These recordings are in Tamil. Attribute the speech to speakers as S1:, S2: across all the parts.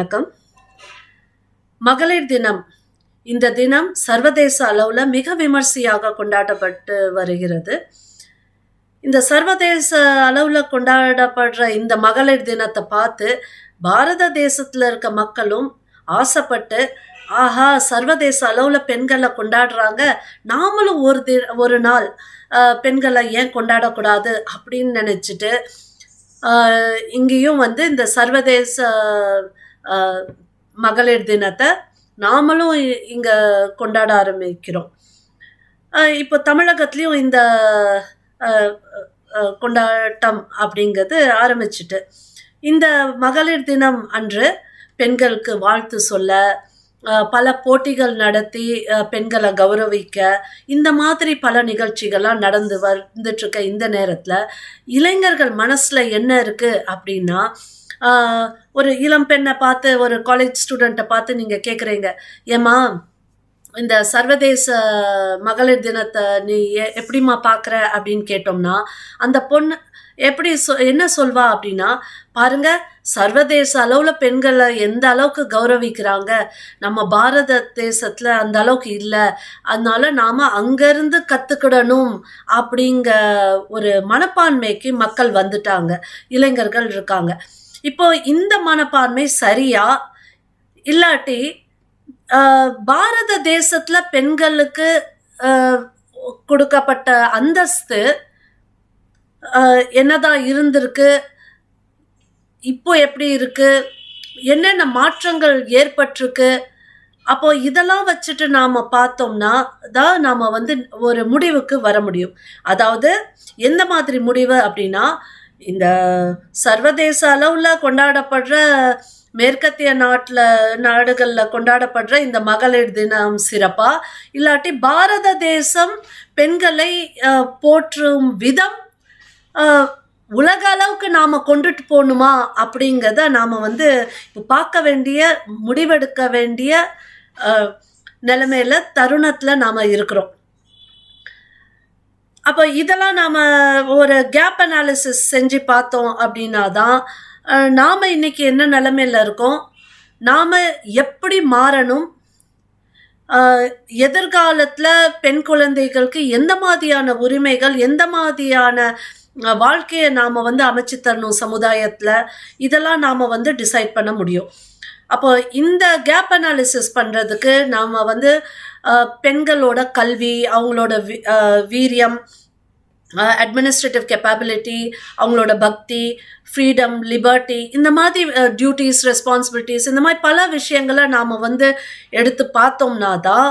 S1: வணக்கம். மகளிர் தினம். இந்த தினம் சர்வதேச அளவில் மிக விமர்சையாக கொண்டாடப்பட்டு வருகிறது. இந்த சர்வதேச அளவில் கொண்டாடப்படுற இந்த மகளிர் தினத்தை பார்த்து பாரத தேசத்தில் இருக்க மக்களும் ஆசைப்பட்டு, ஆஹா, சர்வதேச அளவில் பெண்களை கொண்டாடுறாங்க, நாமளும் ஒரு நாள் பெண்களை ஏன் கொண்டாடக்கூடாது அப்படின்னு நினச்சிட்டு இங்கேயும் இந்த சர்வதேச மகளிர் தினத்தை நாமளும் இங்கே கொண்டாட ஆரம்பிக்கிறோம். இப்போ தமிழகத்துலேயும் இந்த கொண்டாட்டம் அப்படிங்கிறது ஆரம்பிச்சிட்டு, இந்த மகளிர் தினம் அன்று பெண்களுக்கு வாழ்த்து சொல்ல, பல போட்டிகள் நடத்தி பெண்களை கௌரவிக்க, இந்த மாதிரி பல நிகழ்ச்சிகள்லாம் வந்துட்டுருக்க இந்த நேரத்தில் இளைஞர்கள் மனசில் என்ன இருக்குது அப்படின்னா, ஒரு இளம் பெண்ணை பார்த்து, ஒரு காலேஜ் ஸ்டூடெண்ட்டை பார்த்து நீங்கள் கேட்குறீங்க, ஏம்மா இந்த சர்வதேச மகளிர் தினத்தை நீ எப்படிம்மா பார்க்குற அப்படின்னு கேட்டோம்னா, அந்த பொண்ணு எப்படி என்ன சொல்வா அப்படின்னா, பாருங்க, சர்வதேச அளவில் பெண்களை எந்த அளவுக்கு கௌரவிக்கிறாங்க, நம்ம பாரத தேசத்தில் அந்த அளவுக்கு இல்லை, அதனால நாம் அங்கேருந்து கற்றுக்கிடணும் அப்படிங்க ஒரு மனப்பான்மைக்கு மக்கள் வந்துட்டாங்க, இளைஞர்கள் இருக்காங்க. இப்போ இந்த மனப்பான்மை சரியா? இல்லாட்டி பாரத தேசத்தில் பெண்களுக்கு கொடுக்கப்பட்ட அந்தஸ்து என்னதான் இருந்திருக்கு, இப்போ எப்படி இருக்கு, என்னென்ன மாற்றங்கள் ஏற்பட்டிருக்கு, அப்போ இதெல்லாம் வச்சுட்டு நாம் பார்த்தோம்னா தான் நாம் ஒரு முடிவுக்கு வர முடியும். அதாவது எந்த மாதிரி முடிவு அப்படின்னா, இந்த சர்வதேச அளவில் கொண்டாடப்படுற மேற்கத்திய நாடுகளில் கொண்டாடப்படுற இந்த மகளிர் தினம் சிறப்பா, இல்லாட்டி பாரத தேசம் பெண்களை போற்றும் விதம் உலக அளவுக்கு நாம் கொண்டுட்டு போகணுமா அப்படிங்கிறத நாம் இப்போ பார்க்க வேண்டிய, முடிவெடுக்க வேண்டிய நிலைமையில, தருணத்தில் நாம் இருக்கிறோம். அப்போ இதெல்லாம் நாம் ஒரு கேப் அனாலிசிஸ் செஞ்சு பார்த்தோம் அப்படின்னா தான் நாம் இன்னைக்கு என்ன நிலைமையில் இருக்கோம், நாம் எப்படி மாறணும், எதிர்காலத்தில் பெண் குழந்தைகளுக்கு எந்த மாதிரியான உரிமைகள், எந்த மாதிரியான வாழ்க்கையை நாம் அமைச்சு தரணும் சமுதாயத்தில், இதெல்லாம் நாம் டிசைட் பண்ண முடியும். அப்போ இந்த கேப் அனாலிசிஸ் பண்ணுறதுக்கு நாம் பெண்களோட கல்வி, அவங்களோட வீரியம், அட்மினிஸ்ட்ரேட்டிவ் கெப்பாபிலிட்டி, அவங்களோட பக்தி, ஃப்ரீடம், லிபர்ட்டி, இந்த மாதிரி டியூட்டிஸ், ரெஸ்பான்சிபிலிட்டிஸ், இந்த மாதிரி பல விஷயங்களை நாம் எடுத்து பார்த்தோம்னா தான்,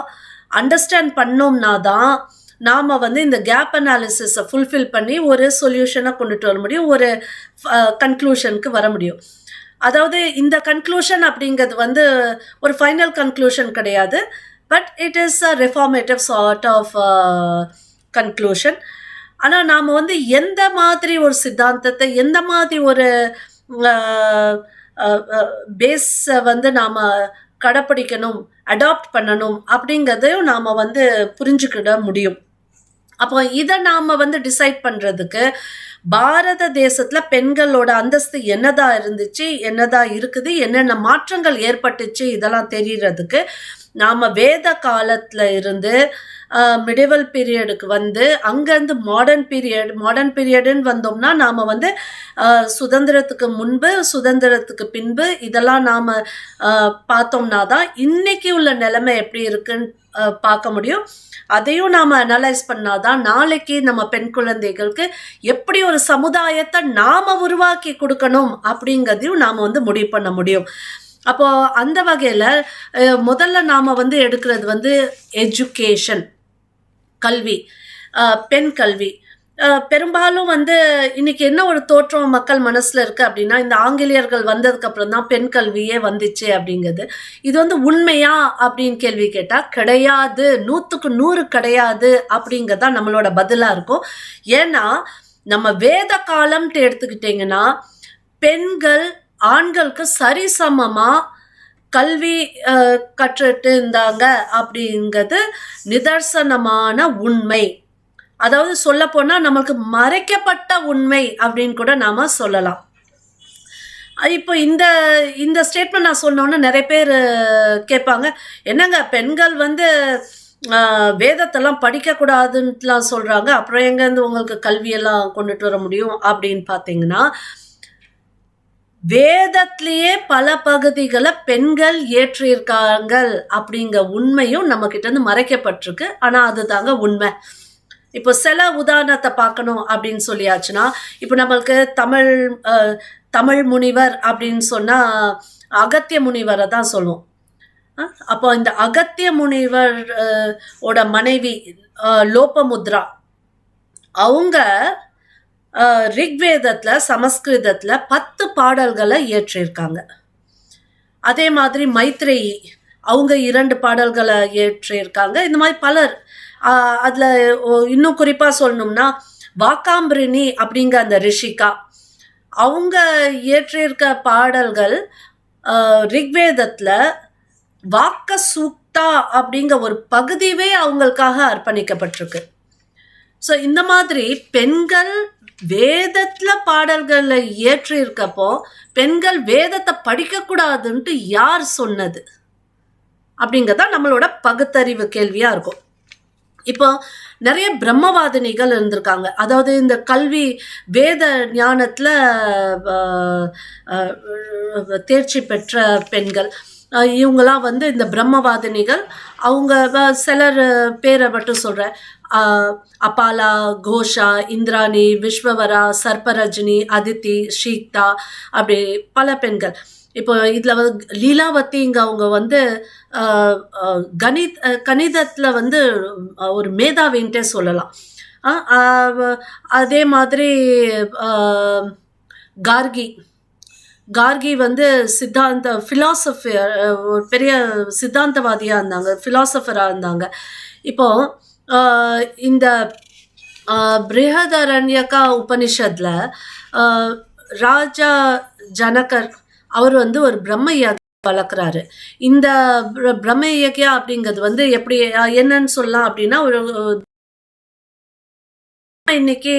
S1: அண்டர்ஸ்டாண்ட் பண்ணோம்னா தான் நாம் இந்த கேப் அனாலிசிஸை ஃபுல்ஃபில் பண்ணி ஒரு சொல்யூஷனை கொண்டுட்டு வர முடியும், ஒரு கன்க்ளூஷனுக்கு வர முடியும். அதாவது இந்த கன்க்ளூஷன் அப்படிங்கிறது ஒரு ஃபைனல் கன்க்ளூஷன் கிடையாது, but it is a reformative sort of conclusion. ஆனால் நாம் எந்த மாதிரி ஒரு சித்தாந்தத்தை, எந்த மாதிரி ஒரு பேஸை நாம் கடைப்பிடிக்கணும், அடாப்ட் பண்ணணும் அப்படிங்கிறதையும் நாம் புரிஞ்சுக்கிட முடியும். அப்போ இதை நாம் டிசைட் பண்ணுறதுக்கு பாரத தேசத்தில் பெண்களோட அந்தஸ்து என்னதான் இருந்துச்சு, என்னதான் இருக்குது, என்னென்ன மாற்றங்கள் ஏற்பட்டுச்சு, இதெல்லாம் தெரிகிறதுக்கு நாம் வேத காலத்தில் இருந்து மிடிவல் பீரியடுக்கு அங்கேருந்து மாடர்ன் பீரியடுன்னு வந்தோம்னா நாம் சுதந்திரத்துக்கு முன்பு, சுதந்திரத்துக்கு பின்பு, இதெல்லாம் நாம் பார்த்தோம்னா தான் இன்னைக்கு உள்ள நிலைமை எப்படி இருக்குன்னு பார்க்க முடியும். அதையும் நாம் அனலைஸ் பண்ணாதான் நாளைக்கு நம்ம பெண் குழந்தைகளுக்கு எப்படி ஒரு சமுதாயத்தை நாம் உருவாக்கி கொடுக்கணும் அப்படிங்கிறதையும் நாம் முடிவு பண்ண முடியும். அப்போ அந்த வகையில் முதல்ல நாம் எடுக்கிறது எஜுகேஷன், கல்வி, பெண் கல்வி. பெரும்பாலும் இன்னைக்கு என்ன ஒரு தோற்றம் மக்கள் மனசில் இருக்குது அப்படின்னா, இந்த ஆங்கிலேயர்கள் வந்ததுக்கப்புறம் தான் பெண் கல்வியே வந்துச்சு அப்படிங்கிறது. இது உண்மையா அப்படின்னு கேள்வி கேட்டால் கிடையாது, 100க்கு 100 கிடையாது அப்படிங்கிறதான் நம்மளோட பதிலாக இருக்கும். ஏன்னா நம்ம வேத காலம்ட்டு எடுத்துக்கிட்டிங்கன்னா பெண்கள் ஆண்களுக்கு சரிசமமாக கல்வி கற்றுட்டு இருந்தாங்க அப்படிங்கிறது நிதர்சனமான உண்மை. அதாவது சொல்லப்போனால் நம்மளுக்கு மறைக்கப்பட்ட உண்மை அப்படின்னு கூட நாம் சொல்லலாம். இப்போ இந்த இந்த ஸ்டேட்மெண்ட் நான் சொன்னோன்னே நிறைய பேர் கேட்பாங்க, என்னங்க பெண்கள் வந்து வேதத்தெல்லாம் படிக்கக்கூடாதுன்ட்டுலாம் சொல்கிறாங்க, அப்புறம் எங்கேருந்து உங்களுக்கு கல்வியெல்லாம் கொண்டுட்டு வர முடியும் அப்படின்னு பார்த்தீங்கன்னா, வேதத்திலேயே பல பகுதிகளை பெண்கள் ஏற்றியிருக்காங்கள் அப்படிங்கிற உண்மையும் நம்ம கிட்ட இருந்து மறைக்கப்பட்டிருக்கு. ஆனால் அதுதாங்க உண்மை. இப்போ சில உதாரணத்தை பார்க்கணும் அப்படின்னு சொல்லியாச்சுன்னா, இப்போ நம்மளுக்கு தமிழ் முனிவர் அப்படின்னு சொன்னால் அகத்திய முனிவரை தான் சொல்லுவோம். அப்போ இந்த அகத்திய முனிவர் ஓட மனைவி லோபமுத்ரா, அவங்க ரிக்வேதத்தில் சமஸ்கிருதத்தில் 10 பாடல்களை இயற்றியிருக்காங்க. அதே மாதிரி மைத்ரேயி அவங்க 2 பாடல்களை இயற்றியிருக்காங்க. இந்த மாதிரி பலர். அதில் இன்னும் குறிப்பாக சொல்லணும்னா வாக்காம்பிரினி அப்படிங்கிற அந்த ரிஷிகா, அவங்க இயற்றியிருக்க பாடல்கள் ரிக்வேதத்தில் வாக்க சூக்தா அப்படிங்கிற ஒரு பகுதியே அவங்களுக்காக அர்ப்பணிக்கப்பட்டிருக்கு. ஸோ இந்த மாதிரி பெண்கள் வேதத்தில் பாடல்களை இயற்றியிருக்கப்போ பெண்கள் வேதத்தை படிக்கக்கூடாதுன்ட்டு யார் சொன்னது அப்படிங்கிறதான் நம்மளோட பகுத்தறிவு கேள்வியாக இருக்கும். இப்போ நிறைய பிரம்மவாதினிகள் இருந்திருக்காங்க. அதாவது இந்த கல்வி வேத ஞானத்தில் தேர்ச்சி பெற்ற பெண்கள், இவங்களாம் வந்து இந்த பிரம்மவாதினிகள். அவங்க சிலர் பேரை மட்டும் சொல்கிறேன். அபாலா, கோஷா, இந்திராணி, விஸ்வவரா, சர்பரஜினி, அதித்தி, ஷீக்தா, அப்படி பல பெண்கள். இப்போ இதில் வந்து லீலாவதிங்க அவங்க வந்து கணிதத்தில் வந்து ஒரு மேதாவின்ட்டே சொல்லலாம். அதே மாதிரி கார்கி வந்து ஃபிலாசபர், ஒரு பெரிய சித்தாந்தவாதியாக இருந்தாங்க, ஃபிலாசபராக இருந்தாங்க. இப்போது இந்த பிருஹதரண்யகா உபனிஷத்தில் ராஜா ஜனகர் அவர் வந்து ஒரு பிரம்ம யக்ஞம் வளர்க்குறாரு. இந்த பிரம்ம யக்ஞம் அப்படிங்கிறது வந்து எப்படி என்னன்னு சொல்லலாம் அப்படின்னா, ஒரு இன்னைக்கு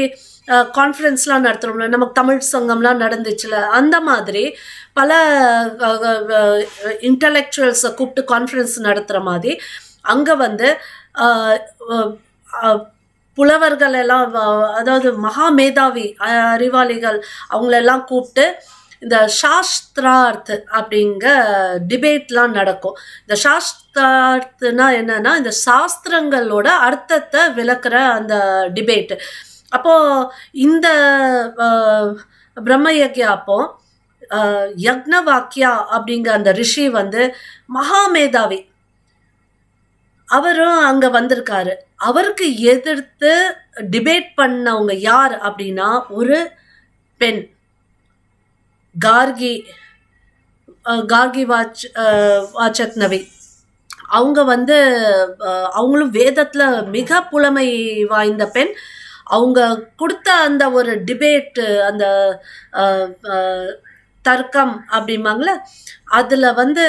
S1: கான்ஃபரன்ஸ்லாம் நடத்துகிறோம்ல, நமக்கு தமிழ் சங்கம்லாம் நடந்துச்சுல, அந்த மாதிரி பல இன்டலெக்சுவல்ஸை கூப்பிட்டு கான்ஃபரன்ஸ் நடத்துகிற மாதிரி அங்கே வந்து புலவர்கள் எல்லாம், அதாவது மகா மேதாவி அறிவாளிகள் அவங்களெல்லாம் கூப்பிட்டு இந்த சாஸ்திரார்த் அப்படிங்க டிபேட்லாம் நடக்கும். இந்த சாஸ்திரார்த்னா என்னன்னா, இந்த சாஸ்திரங்களோட அர்த்தத்தை விளக்குற அந்த டிபேட்டு. அப்போது இந்த பிரம்ம யக்யா அப்போ யக்னவாக்கியா அப்படிங்கிற அந்த ரிஷி வந்து மகாமேதாவி, அவரும் அங்கே வந்திருக்காரு. அவருக்கு எதிர்த்து டிபேட் பண்ணவங்க யார் அப்படின்னா ஒரு பெண், கார்கி வாச்சக்னவி. அவங்க வந்து அவங்களும் வேதத்தில் மிக புலமை வாய்ந்த பெண். அவங்க கொடுத்த அந்த ஒரு டிபேட்டு, அந்த தர்க்கம் அப்படிம்பாங்களே, அதில் வந்து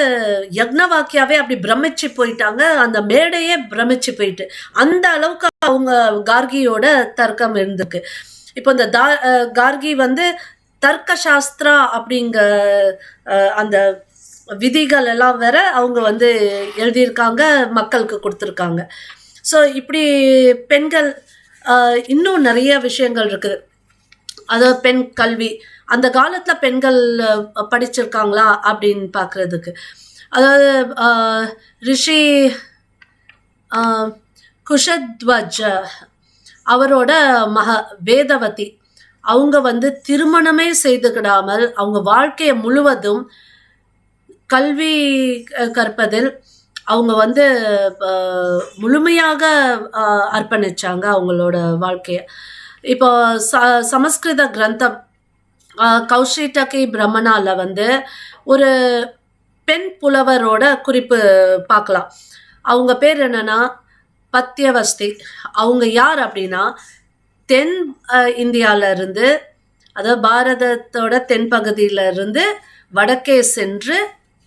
S1: யக்னவாக்கியாவே அப்படி பிரமிச்சு போயிட்டாங்க. அந்த மேடையே பிரமிச்சு போயிட்டு, அந்த அளவுக்கு அவங்க கார்கியோட தர்க்கம் இருந்திருக்கு. இப்போ இந்த கார்கி வந்து தர்க்க சாஸ்திரா அப்படிங்க அந்த விதிகள் எல்லாம் வேற அவங்க வந்து எழுதியிருக்காங்க, மக்களுக்கு கொடுத்துருக்காங்க. ஸோ இப்படி பெண்கள் இன்னும் நிறைய விஷயங்கள் இருக்குது. அதாவது பெண் கல்வி அந்த காலத்தில் பெண்கள் படிச்சிருக்காங்களா அப்படின்னு பார்க்குறதுக்கு, அதாவது ரிஷி குஷத்வஜ் அவரோட வேதவதி, அவங்க வந்து திருமணமே செய்துக்கிடாமல் அவங்க வாழ்க்கையை முழுவதும் கல்வி கற்பதில் அவங்க வந்து முழுமையாக அர்ப்பணிச்சாங்க அவங்களோட வாழ்க்கையை. இப்போ சமஸ்கிருத கிரந்தம் கௌஷிடகி பிரம்மனால வந்து ஒரு பெண் புலவரோட குறிப்பு பார்க்கலாம். அவங்க பேர் என்னன்னா பத்யவஸ்தி. அவங்க யார் அப்படின்னா தென் இந்தியாவிலிருந்து, அதாவது பாரதத்தோட தென்பகுதியிலிருந்து வடக்கே சென்று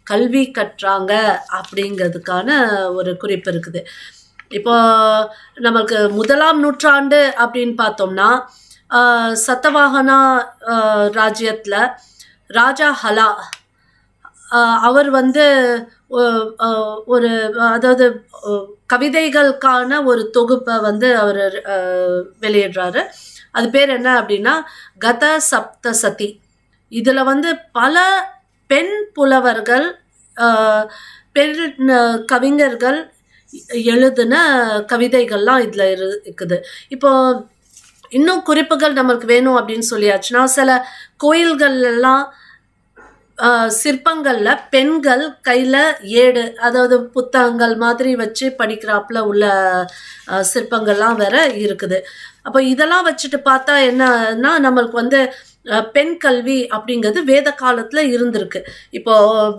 S1: கல்வி கற்றாங்க அப்படிங்கிறதுக்கான ஒரு குறிப்பு இருக்குது. இப்போ நமக்கு 1ஆம் நூற்றாண்டு அப்படின்னு பார்த்தோம்னா சத்தவாகனா ராஜ்யத்தில் ராஜா ஹலா அவர் வந்து ஒரு அதாவது கவிதைகளுக்கான ஒரு தொகுப்பை வந்து அவர் வெளியிடுறாரு. அது பேர் என்ன அப்படின்னா கத சப்த சதி. இதில் வந்து பல பெண் புலவர்கள் பெண் கவிஞர்கள் எழுதின கவிதைகள்லாம் இதில் இருக்குது. இப்போ இன்னும் குறிப்புகள் நம்மளுக்கு வேணும் அப்படின்னு சொல்லியாச்சுன்னா, சில கோயில்கள் எல்லாம் சிற்பங்கள்ல பெண்கள் கையில் ஏடு, அதாவது புத்தகங்கள் மாதிரி வச்சு படிக்கிறாப்புல உள்ள சிற்பங்கள்லாம் வேற இருக்குது. அப்போ இதெல்லாம் வச்சுட்டு பார்த்தா என்னன்னா, நம்மளுக்கு வந்து பெண் கல்வி அப்படிங்கிறது வேத காலத்தில் இருந்திருக்கு. இப்போ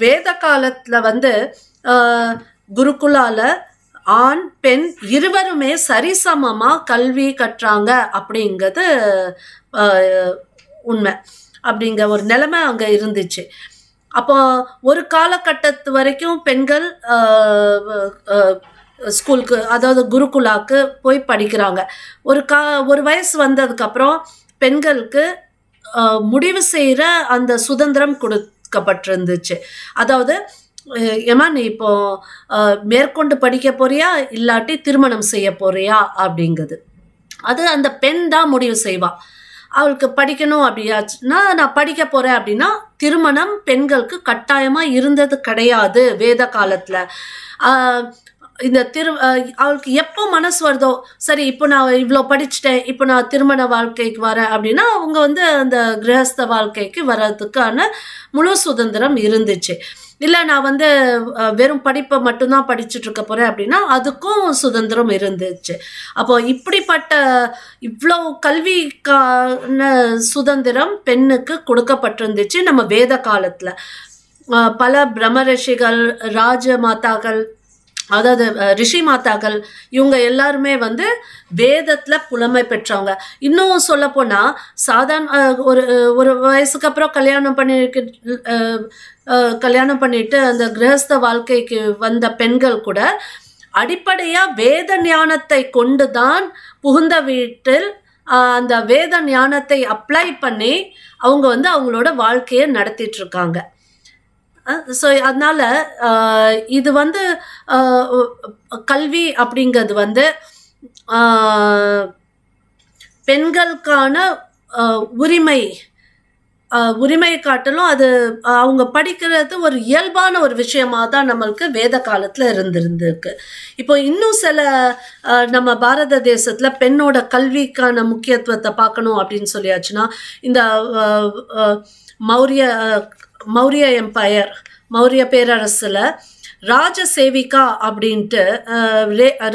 S1: வேத காலத்தில் வந்து குருகுலால ஆண் பெண் இருவருமே சரிசமமாக கல்வி கற்றாங்க அப்படிங்கிறது உண்மை. அப்படிங்கிற ஒரு நிலைமை அங்கே இருந்துச்சு. அப்போ ஒரு காலகட்டத்து வரைக்கும் பெண்கள் ஸ்கூலுக்கு, அதாவது குருகுலாவுக்கு போய் படிக்கிறாங்க. ஒரு வயசு வந்ததுக்கப்புறம் பெண்களுக்கு முடிவு செய்கிற அந்த சுதந்திரம் கொடுக்கப்பட்டிருந்துச்சு. அதாவது ஏமா நீ இப்போ மேற்கொண்டு படிக்க போறியா இல்லாட்டி திருமணம் செய்ய போறியா அப்படிங்கிறது அது அந்த பெண் தான் முடிவு செய்வாள். அவளுக்கு படிக்கணும் அப்படியாச்சுன்னா நான் படிக்க போகிறேன் அப்படின்னா திருமணம் பெண்களுக்கு கட்டாயமாக இருந்தது கிடையாது வேத காலத்தில். இந்த அவளுக்கு எப்போ மனசு வருதோ, சரி இப்போ நான் இவ்வளோ படிச்சுட்டேன், இப்போ நான் திருமண வாழ்க்கைக்கு வரேன் அப்படின்னா அவங்க வந்து அந்த கிரகஸ்த வாழ்க்கைக்கு வர்றதுக்கான முழு சுதந்திரம் இருந்துச்சு. இல்லை நான் வந்து வெறும் படிப்பை மட்டும்தான் படிச்சுட்டு இருக்க போகிறேன் அப்படின்னா அதுக்கும் சுதந்திரம் இருந்துச்சு. அப்போ இப்படிப்பட்ட இவ்வளோ கல்விக்கான சுதந்திரம் பெண்ணுக்கு கொடுக்கப்பட்டிருந்துச்சு நம்ம வேத காலத்தில். பல பிரம்மரிஷிகள், ராஜ மாதாக்கள், அதாவது ரிஷி மாதாக்கள், இவங்க எல்லாருமே வந்து வேதத்தில் புலமை பெற்றவங்க. இன்னும் சொல்லப்போனால் சாதாரண ஒரு வயசுக்கு அப்புறம் கல்யாணம் பண்ணிட்டு அந்த கிரகஸ்த வாழ்க்கைக்கு வந்த பெண்கள் கூட அடிப்படையாக வேத ஞானத்தை கொண்டு தான் புகுந்த வீட்டில் அந்த வேத ஞானத்தை அப்ளை பண்ணி அவங்க வந்து அவங்களோட வாழ்க்கையை நடத்திட்டு இருக்காங்க. ஸோ அதனால் இது வந்து கல்வி அப்படிங்கிறது வந்து பெண்களுக்கான உரிமை காட்டிலும் அது அவங்க படிக்கிறது ஒரு இயல்பான ஒரு விஷயமாக தான் நம்மளுக்கு வேத காலத்தில் இருந்திருக்கு. இப்போ இன்னும் சில நம்ம பாரத தேசத்தில் பெண்ணோட கல்விக்கான முக்கியத்துவத்தை பார்க்கணும் அப்படின்னு சொல்லியாச்சுன்னா, இந்த மௌரிய எம்பையர், மௌரிய பேரரசில் ராஜசேவிகா அப்படின்ட்டு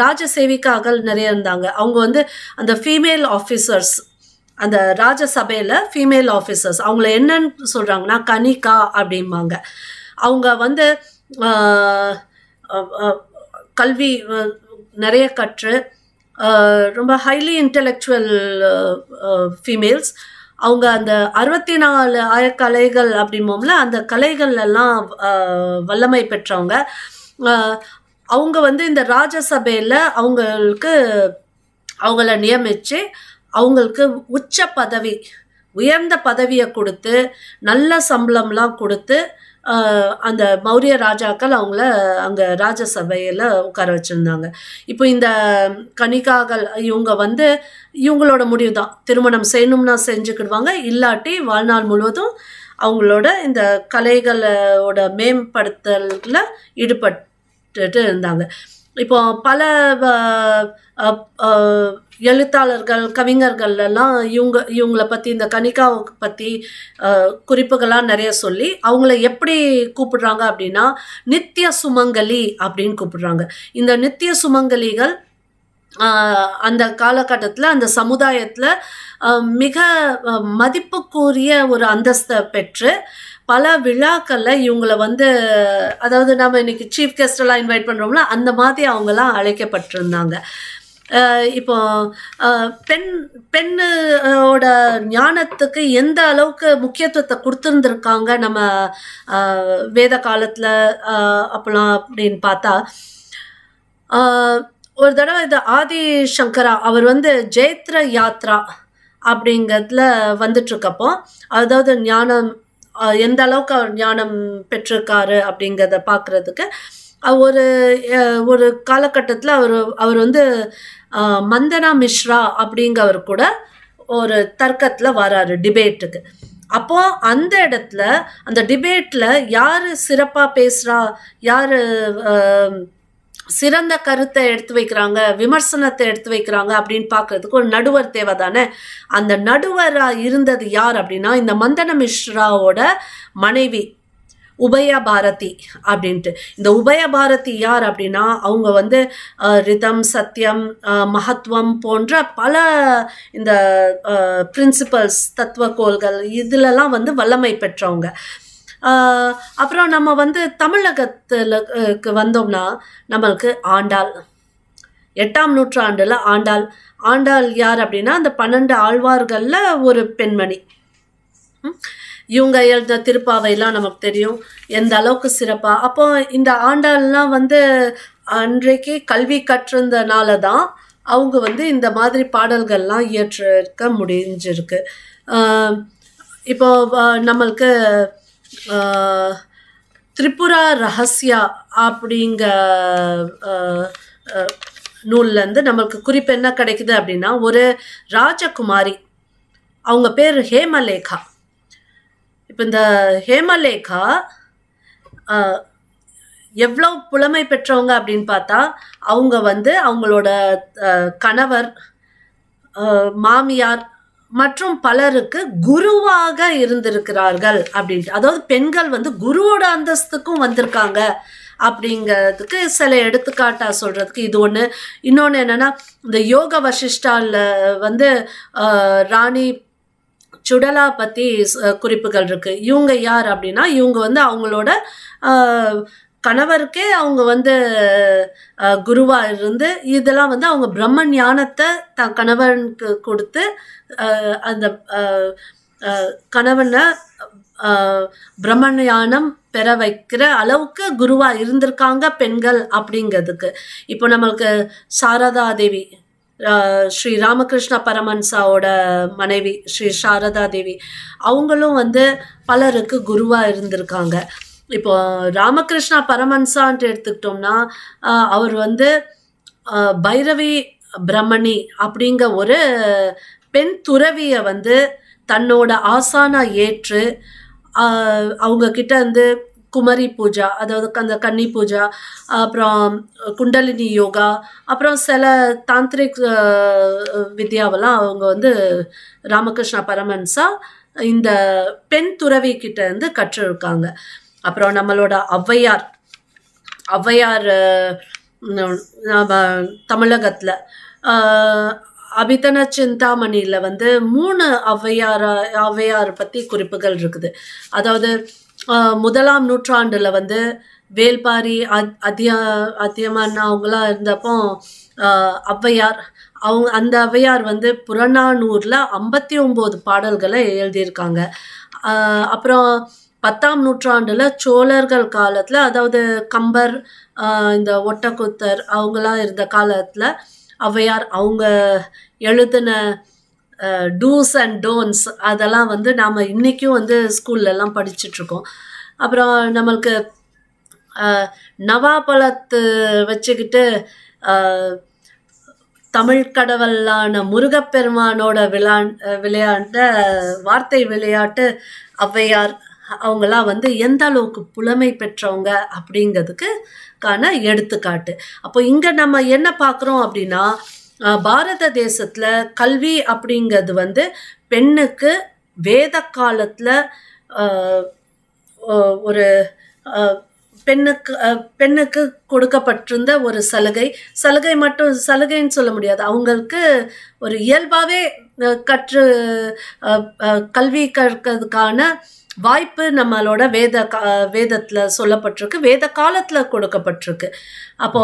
S1: ராஜசேவிகாக்கள் நிறைய இருந்தாங்க. அவங்க வந்து அந்த ஃபீமேல் ஆஃபீஸர்ஸ், அந்த ராஜசபையில் ஃபீமேல் ஆஃபீஸர்ஸ், அவங்கள என்னன்னு சொல்கிறாங்கன்னா கனிகா அப்படிம்பாங்க. அவங்க வந்து கல்வி நிறைய கற்று ரொம்ப ஹைலி இன்டெலெக்சுவல் ஃபீமேல்ஸ். அவங்க அந்த 64 ஆயக்கலைகள் அப்படிம்போம்ல, அந்த கலைகள்லாம் வல்லமை பெற்றவங்க. அவங்க வந்து இந்த ராஜசபையில் அவங்கள நியமித்து அவங்களுக்கு உயர்ந்த பதவியை கொடுத்து நல்ல சம்பளம்லாம் கொடுத்து அந்த மௌரிய ராஜாக்கள் அவங்கள அங்கே ராஜசபையில் உட்கார வச்சுருந்தாங்க. இப்போ இந்த கணிகாக்கள் இவங்க வந்து இவங்களோட முடிவு தான், திருமணம் செய்யணும்னா செஞ்சுக்கிடுவாங்க, இல்லாட்டி வாழ்நாள் முழுவதும் அவங்களோட இந்த கலைகளோட மேம்படுத்தலில் ஈடுபட்டு இருந்தாங்க. இப்போ பல எழுத்தாளர்கள், கவிஞர்கள் எல்லாம் இவங்கள பற்றி, இந்த கணிகாவை பற்றி குறிப்புகள்லாம் நிறைய சொல்லி அவங்கள எப்படி கூப்பிடுறாங்க அப்படின்னா நித்திய சுமங்கலி அப்படின்னு கூப்பிடுறாங்க. இந்த நித்திய சுமங்கலிகள் அந்த காலகட்டத்தில் அந்த சமுதாயத்தில் மிக மதிப்புக்குரிய ஒரு அந்தஸ்தை பெற்று பல விழாக்களில் இவங்களை வந்து, அதாவது நம்ம இன்னைக்கு சீஃப் கெஸ்டெல்லாம் இன்வைட் பண்ணுறோம்ல, அந்த மாதிரி அவங்கெல்லாம் அழைக்கப்பட்டிருந்தாங்க. இப்போ பெண்ணோட ஞானத்துக்கு எந்த அளவுக்கு முக்கியத்துவத்தை கொடுத்துருந்துருக்காங்க நம்ம வேத காலத்தில் அப்போலாம் அப்படின்னு பார்த்தா, ஒரு தடவை இந்த ஆதி சங்கரா அவர் வந்து ஜெயத்ர யாத்ரா அப்படிங்கிறதுல வந்துட்டுருக்கப்போ, அதாவது ஞானம் எந்த அளவுக்கு அவர் ஞானம் பெற்றிருக்காரு அப்படிங்கிறத பார்க்குறதுக்கு ஒரு ஒரு காலகட்டத்தில் அவர் வந்து மந்தனா மிஸ்ரா அப்படிங்கவர் கூட ஒரு தர்க்கத்தில் வராரு டிபேட்டுக்கு. அப்போ அந்த இடத்துல அந்த டிபேட்டில் யார் சிறப்பாக பேசுகிறா, யார் சிறந்த கருத்தை எடுத்து வைக்கிறாங்க, விமர்சனத்தை எடுத்து வைக்கிறாங்க அப்படின்னு பார்க்கறதுக்கு ஒரு நடுவர் தேவை தானே. அந்த நடுவராக இருந்தது யார் அப்படின்னா இந்த மந்தன மிஸ்ராவோட மனைவி உபய பாரதி அப்படின்ட்டு. இந்த உபய பாரதி யார் அப்படின்னா அவங்க வந்து ரிதம், சத்தியம், மகத்துவம் போன்ற பல இந்த பிரின்சிபல்ஸ், தத்துவக்கோள்கள் இதிலெல்லாம் வந்து வல்லமை பெற்றவங்க. அப்புறம் நம்ம வந்து தமிழகத்தில் வந்தோம்னா நம்மளுக்கு ஆண்டாள், 8ஆம் நூற்றாண்டில் ஆண்டாள் யார் அப்படின்னா அந்த 12 ஆழ்வார்களில் ஒரு பெண்மணி. இவங்க எழுத திருப்பாவைலாம் நமக்கு தெரியும் எந்த அளவுக்கு சிறப்பாக. அப்போ இந்த ஆண்டாள்லாம் வந்து அன்றைக்கு கல்வி கற்றிருந்தனால தான் அவங்க வந்து இந்த மாதிரி பாடல்கள்லாம் இயற்றிருக்க முடிஞ்சிருக்கு. இப்போ நம்மளுக்கு திரிபுரா ரகசியா அப்படிங்க நூல்லேருந்து நம்மளுக்கு குறிப்பு என்ன கிடைக்குது அப்படின்னா ஒரு ராஜகுமாரி, அவங்க பேர் ஹேமலேகா. இப்போ இந்த ஹேமலேகா எவ்வளோ புலமை பெற்றவங்க அப்படின்னு பார்த்தா அவங்க வந்து அவங்களோட கணவர், மாமியார் மற்றும் பலருக்கு குருவாக இருந்திருக்கிறார்கள் அப்படின்ட்டு. அதாவது பெண்கள் வந்து குருவோட அந்தஸ்துக்கும் வந்திருக்காங்க அப்படிங்கிறதுக்கு சில எடுத்துக்காட்டாக சொல்கிறதுக்கு இது ஒன்று. இன்னொன்று என்னென்னா இந்த யோக வசிஷ்டாவில் வந்து ராணி சுடலா பற்றி குறிப்புகள் இருக்குது. இவங்க யார் அப்படின்னா இவங்க வந்து அவங்களோட கணவருக்கே அவங்க வந்து குருவாக இருந்து இதெல்லாம் வந்து அவங்க பிரம்ம ஞானத்தை தன் கணவனுக்கு கொடுத்து அந்த கணவனை பிரம்ம ஞானம் பெற வைக்கிற அளவுக்கு குருவாக இருந்திருக்காங்க பெண்கள் அப்படிங்கிறதுக்கு. இப்போ நம்மளுக்கு சாரதா தேவி, ஸ்ரீ ராமகிருஷ்ண பரமன்சாவோட மனைவி ஸ்ரீ சாரதா தேவி, அவங்களும் வந்து பலருக்கு குருவாக இருந்திருக்காங்க. இப்போ ராமகிருஷ்ணா பரமன்சான்ட்டு எடுத்துக்கிட்டோம்னா அவர் வந்து பைரவி பிரம்மணி அப்படிங்க ஒரு பெண் துறவியை வந்து தன்னோட ஆசானா ஏற்று அவங்க கிட்ட வந்து குமரி பூஜா, அதாவது அந்த கன்னி பூஜா, அப்புறம் குண்டலினி யோகா, அப்புறம் சில தாந்திரிக் வித்யாவெல்லாம் அவங்க வந்து ராமகிருஷ்ண பரமன்சா இந்த பெண் துறவி கிட்ட இருந்து கற்றிருக்காங்க. அப்புறம் நம்மளோட ஔவையார் தமிழகத்தில் அபிதன சிந்தாமணியில் வந்து 3 ஔவையார் பற்றி குறிப்புகள் இருக்குது. அதாவது 1ஆம் நூற்றாண்டில் வந்து வேல்பாரி அதியமான் அவங்களாம் இருந்தப்போ ஔவையார் அந்த ஔவையார் வந்து புறநானூரில் 59 பாடல்களை எழுதியிருக்காங்க. அப்புறம் 10ஆம் நூற்றாண்டில் சோழர்கள் காலத்தில், அதாவது கம்பர், இந்த ஒட்டக்கூத்தர் அவங்களாம் இருந்த காலத்தில் ஔவையார் அவங்க எழுதின டூஸ் அண்ட் டோன்ஸ் அதெல்லாம் வந்து நாம் இன்றைக்கும் வந்து ஸ்கூல்லலாம் படிச்சுட்ருக்கோம். அப்புறம் நம்மளுக்கு நவாப்பழத்து வச்சுக்கிட்டு தமிழ் கடவுளான முருகப்பெருமானோட விளையாண்ட வார்த்தை விளையாட்டு ஔவையார் அவங்களாம் வந்து எந்த அளவுக்கு புலமை பெற்றவங்க அப்படிங்கிறதுக்கான எடுத்துக்காட்டு. அப்போ இங்கே நம்ம என்ன பார்க்குறோம் அப்படின்னா பாரத தேசத்தில் கல்வி அப்படிங்கிறது வந்து பெண்ணுக்கு வேத காலத்தில் ஒரு பெண்ணுக்கு கொடுக்கப்பட்டிருந்த ஒரு சலுகை மட்டும் சலுகைன்னு சொல்ல முடியாது, அவங்களுக்கு ஒரு இயல்பாகவே கல்வி கற்கிறதுக்கான வாய்ப்பு நம்மளோட வேதத்தில் சொல்லப்பட்டிருக்கு, வேத காலத்தில் கொடுக்கப்பட்டிருக்கு. அப்போ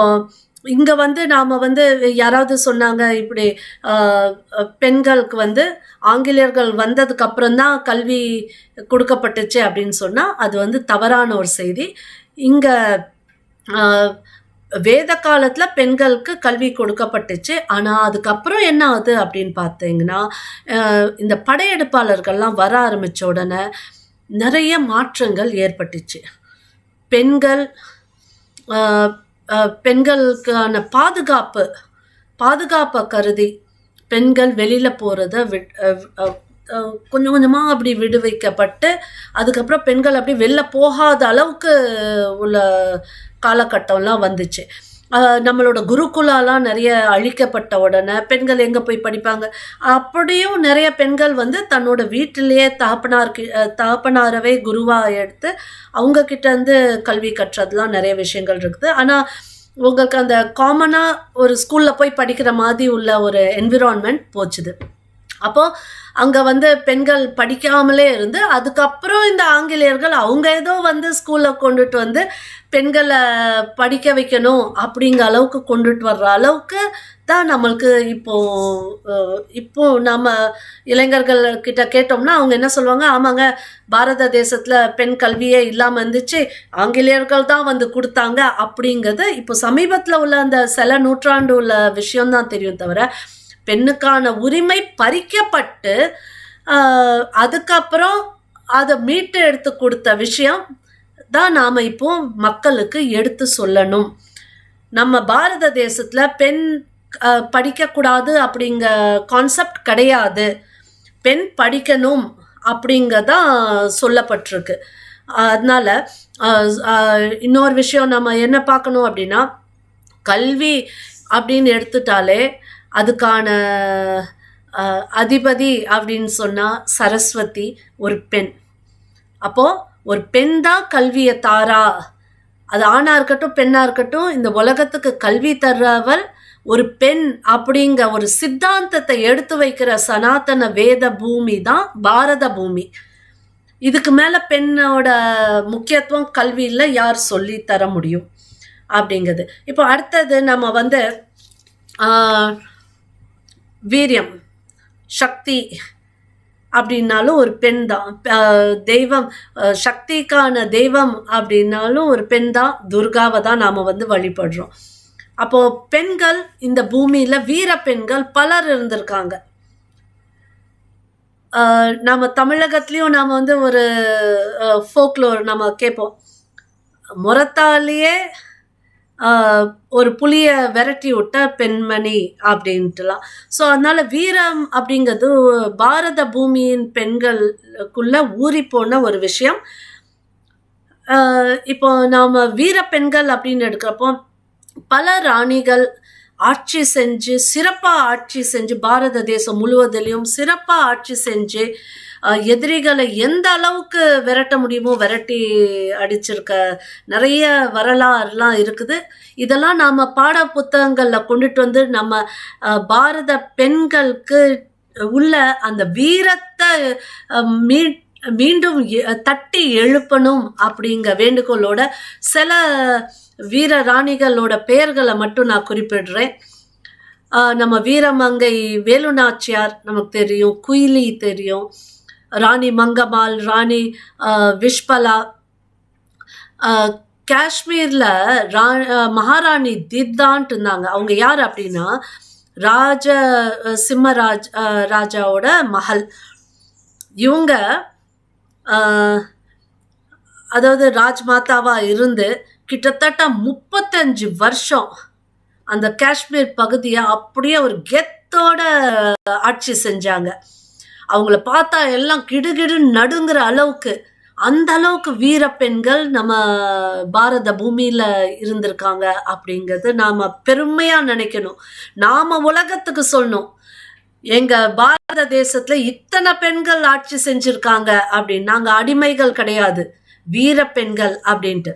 S1: இங்கே வந்து நாம் வந்து யாராவது சொன்னாங்க இப்படி பெண்களுக்கு வந்து ஆங்கிலேயர்கள் வந்ததுக்கு அப்புறம்தான் கல்வி கொடுக்கப்பட்டுச்சு அப்படின்னு சொன்னால் அது வந்து தவறான ஒரு செய்தி. இங்கே வேத காலத்தில் பெண்களுக்கு கல்வி கொடுக்கப்பட்டுச்சு. ஆனால் அதுக்கப்புறம் என்ன ஆகுது அப்படின்னு பார்த்தீங்கன்னா இந்த படையெடுப்பாளர்கள்லாம் வர ஆரம்பித்த உடனே நிறைய மாற்றங்கள் ஏற்பட்டுச்சு. பெண்கள் பெண்களுக்கான பாதுகாப்பை கருதி பெண்கள் வெளியில் போகிறத கொஞ்சம் கொஞ்சமாக அப்படி விடுவிக்கப்பட்டு, அதுக்கப்புறம் பெண்கள் அப்படி வெளில போகாத அளவுக்கு உள்ள காலகட்டம்லாம் வந்துச்சு. நம்மளோட குருகுலாலாம் நிறைய அழிக்கப்பட்ட உடனே பெண்கள் எங்கே போய் படிப்பாங்க? அப்படியும் நிறைய பெண்கள் வந்து தன்னோட வீட்டிலேயே தகப்பனாரவே குருவாக எடுத்து அவங்கக்கிட்ட வந்து கல்வி கற்றதுலாம் நிறைய விஷயங்கள் இருக்குது. ஆனால் உங்களுக்கு அந்த காமனாக ஒரு ஸ்கூலில் போய் படிக்கிற மாதிரி உள்ள ஒரு என்விரான்மெண்ட் போச்சுது. அப்போது அங்கே வந்து பெண்கள் படிக்காமலே இருந்து, அதுக்கப்புறம் இந்த ஆங்கிலேயர்கள் அவங்க ஏதோ வந்து ஸ்கூலில் கொண்டுட்டு வந்து பெண்களை படிக்க வைக்கணும் அப்படிங்கிற அளவுக்கு கொண்டுட்டு வர்ற அளவுக்கு தான் நம்மளுக்கு இப்போ நம்ம இளைஞர்கள்கிட்ட கேட்டோம்னா அவங்க என்ன சொல்லுவாங்க, ஆமாங்க பாரத தேசத்தில் பெண் கல்வியே இல்லாமல் இருந்துச்சு, ஆங்கிலேயர்கள் தான் வந்து கொடுத்தாங்க அப்படிங்கிறது இப்போ சமீபத்தில் உள்ள அந்த சில நூற்றாண்டு உள்ள விஷயம்தான் தெரியும். தவிர பெண்ணுக்கான உரிமை பறிக்கப்பட்டு அதுக்கப்புறம் அதை மீட்டு எடுத்து கொடுத்த விஷயம் தான் நாம் இப்போ மக்களுக்கு எடுத்து சொல்லணும். நம்ம பாரத தேசத்தில் பெண் படிக்கக்கூடாது அப்படிங்கிற கான்செப்ட் கிடையாது. பெண் படிக்கணும் அப்படிங்கதான் சொல்லப்பட்டிருக்கு. அதனால இன்னொரு விஷயம் நம்ம என்ன பார்க்கணும் அப்படின்னா, கல்வி அப்படின்னு எடுத்துட்டாலே அதுக்கான அதிபதி அப்படின்னு சொன்னால் சரஸ்வதி ஒரு பெண். அப்போது ஒரு பெண் தான் கல்வியை தாரா, அது ஆணாக இருக்கட்டும் பெண்ணாக இருக்கட்டும், இந்த உலகத்துக்கு கல்வி தர்றவள் ஒரு பெண் அப்படிங்கிற ஒரு சித்தாந்தத்தை எடுத்து வைக்கிற சனாதன வேத பூமி தான் பாரத பூமி. இதுக்கு மேலே பெண்ணோட முக்கியத்துவம் கல்வியில் யார் சொல்லி தர முடியும் அப்படிங்கிறது. இப்போ அடுத்தது நம்ம வந்து வீரியம், சக்தி அப்படின்னாலும் ஒரு பெண் தான். தெய்வம், சக்திக்கான தெய்வம் அப்படின்னாலும் ஒரு பெண் தான். துர்காவை தான் நாம் வந்து வழிபடுறோம். அப்போது பெண்கள் இந்த பூமியில் வீர பெண்கள் பலர் இருந்திருக்காங்க. நம்ம தமிழகத்துலேயும் நாம் வந்து ஒரு ஃபோக்லோர் நம்ம கேட்போம், முரத்தாலேயே ஒரு புலியை விரட்டி விட்ட பெண்மணி அப்படின்ட்டுலாம். ஸோ அதனால் வீரம் அப்படிங்கிறது பாரத பூமியின் பெண்களுக்குள்ள ஊறி போன ஒரு விஷயம். இப்போ நாம் வீர பெண்கள் அப்படின்னு எடுக்கிறப்போ பல ராணிகள் ஆட்சி செஞ்சு சிறப்பாக ஆட்சி செஞ்சு பாரத தேசம் முழுவதிலையும் சிறப்பாக ஆட்சி செஞ்சு எதிரிகளை எந்த அளவுக்கு விரட்ட முடியுமோ விரட்டி அடிச்சிருக்க நிறைய வரலாறுலாம் இருக்குது. இதெல்லாம் நாம் பாட புத்தகங்களில் கொண்டுட்டு வந்து நம்ம பாரத பெண்களுக்கு உள்ள அந்த வீரத்தை மீண்டும் தட்டி எழுப்பணும் அப்படிங்கிற வேண்டுகோளோட சில வீர ராணிகளோட பெயர்களை மட்டும் நான் குறிப்பிடுறேன். நம்ம வீரமங்கை வேலுநாச்சியார் நமக்கு தெரியும், குயிலி தெரியும், ராணி மங்கம்மாள், ராணி விஷ்பலா. காஷ்மீரில் மகாராணி தித்தான்ட்டு இருந்தாங்க. அவங்க யார் அப்படின்னா சிம்மராஜ் ராஜாவோட மகள். இவங்க அதாவது ராஜ்மாதாவாக இருந்து கிட்டத்தட்ட 35 வருஷம் அந்த காஷ்மீர் பகுதியை அப்படியே ஒரு கெத்தோட ஆட்சி செஞ்சாங்க. அவங்கள பார்த்தா எல்லாம் கிடுகிடு நடுங்கிற அளவுக்கு, அந்த அளவுக்கு வீர பெண்கள் நம்ம பாரத பூமியில் இருந்திருக்காங்க அப்படிங்கிறது நாம் பெருமையாக நினைக்கணும். நாம் உலகத்துக்கு சொல்லணும், எங்கள் பாரத தேசத்தில் இத்தனை பெண்கள் ஆட்சி செஞ்சுருக்காங்க அப்படின்னு. நாங்கள் அடிமைகள் கிடையாது, வீர பெண்கள் அப்படின்ட்டு.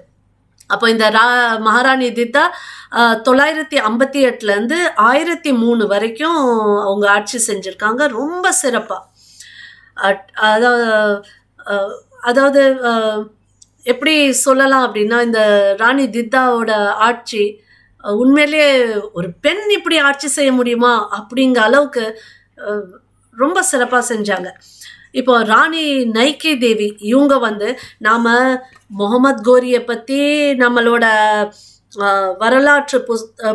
S1: அப்போ இந்த மகாராணி தித்தா 958 1003 வரைக்கும் அவங்க ஆட்சி செஞ்சுருக்காங்க, ரொம்ப சிறப்பாக. அதாவது எப்படி சொல்லலாம் அப்படின்னா, இந்த ராணி தித்தாவோட ஆட்சி உண்மையிலேயே ஒரு பெண் இப்படி ஆட்சி செய்ய முடியுமா அப்படிங்கிற அளவுக்கு ரொம்ப சிறப்பாக செஞ்சாங்க. இப்போ ராணி நைக்கி தேவி, இவங்க வந்து நாம் முகமது கோரியை பற்றி நம்மளோட வரலாற்று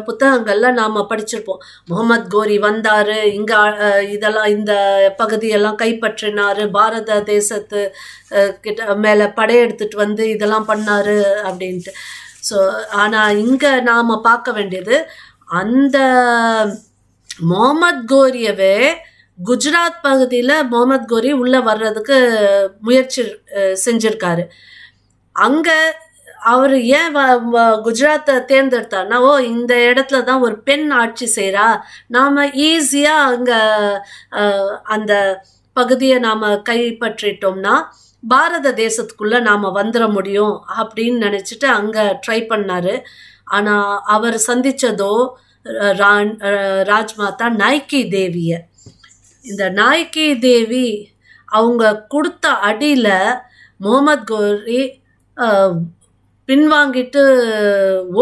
S1: புத்தகங்கள்ல நாம் படிச்சிருப்போம். முகமது கோரி வந்தார், இங்கே இதெல்லாம் இந்த பகுதியெல்லாம் கைப்பற்றினார், பாரத தேசத்து கிட்ட மேலே படையெடுத்துட்டு வந்து இதெல்லாம் பண்ணார் அப்படின்ட்டு. ஸோ ஆனால் இங்கே நாம் பார்க்க வேண்டியது, அந்த முகமது கோரியவே குஜராத் பகுதியில் முகமது கோரி உள்ளே வர்றதுக்கு முயற்சி செஞ்சுருக்காரு. அங்கே அவர் ஏன் குஜராத்தை தேர்ந்தெடுத்தார்னா, இந்த இடத்துல தான் ஒரு பெண் ஆட்சி செய்கிறா, நாம் ஈஸியாக அங்கே அந்த பகுதியை நாம் கைப்பற்றிட்டோம்னா பாரத தேசத்துக்குள்ளே நாம் வந்துட முடியும் அப்படின்னு நினச்சிட்டு அங்கே ட்ரை பண்ணார். ஆனால் அவர் சந்தித்ததோ ராஜ்மாதா நாய்க்கி தேவியை. இந்த நாய்க்கி தேவி அவங்க கொடுத்த அடியில் முகமது கோரி பின்வாங்கிட்டு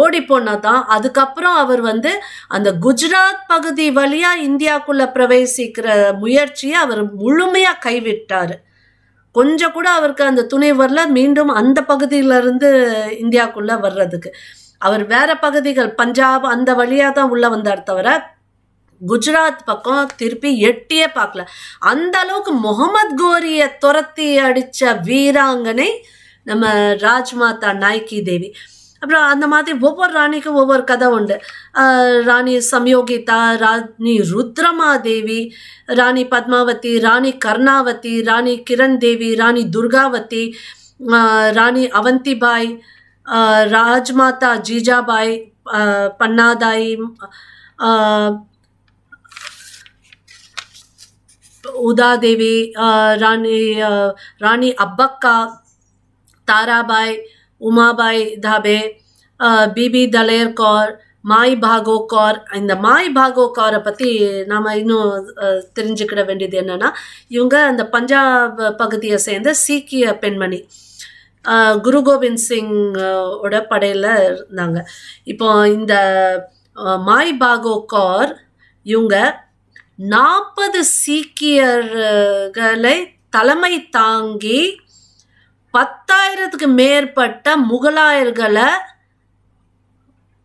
S1: ஓடி போனதான். அதுக்கப்புறம் அவர் வந்து அந்த குஜராத் பகுதி வழியாக இந்தியாவுக்குள்ளே பிரவேசிக்கிற முயற்சியை அவர் முழுமையாக கைவிட்டார். கொஞ்சம் கூட அவருக்கு அந்த துணை வரல மீண்டும் அந்த பகுதியிலேருந்து இந்தியாவுக்குள்ளே வர்றதுக்கு. அவர் வேறு பகுதிகள் பஞ்சாப் அந்த வழியாக தான் உள்ளே வந்தார் தவிர குஜராத் பக்கம் திருப்பி எட்டியே பார்க்கல. அந்த அளவுக்கு முகமது கோரியை துரத்தி அடித்த வீராங்கனை நம்ம ராஜ்மாதா நாய்க்கி தேவி. அப்புறம் அந்த மாதிரி ஒவ்வொரு ராணிக்கும் ஒவ்வொரு கதை உண்டு. ராணி சம்யோகிதா, ராணி ருத்ரமாதேவி, ராணி பத்மாவதி, ராணி கர்ணாவதி, ராணி கிரண் தேவி, ராணி துர்காவதி, ராணி அவந்திபாய், ராஜ்மாதா ஜீஜாபாய், பன்னாதாய், உதாதேவி, ராணி அப்பக்கா, தாராபாய், உமாபாய் தாபே, பிபி தலேர் கौर, மாய் பாகோ கौर. இந்த மாய் பாகோ கौரை பற்றி நாம் இன்னும் தெரிஞ்சுக்கிட வேண்டியது என்னென்னா, இவங்க அந்த பஞ்சாப் பகுதியை சேர்ந்த சீக்கிய பெண்மணி. குரு கோபிந்த் சிங் ஓட படையில் இருந்தாங்க. இப்போ இந்த மாய் பாகோ கौर இவங்க 40 சீக்கியர்களை தலைமை தாங்கி 10,000க்கு மேற்பட்ட முகலாயர்களை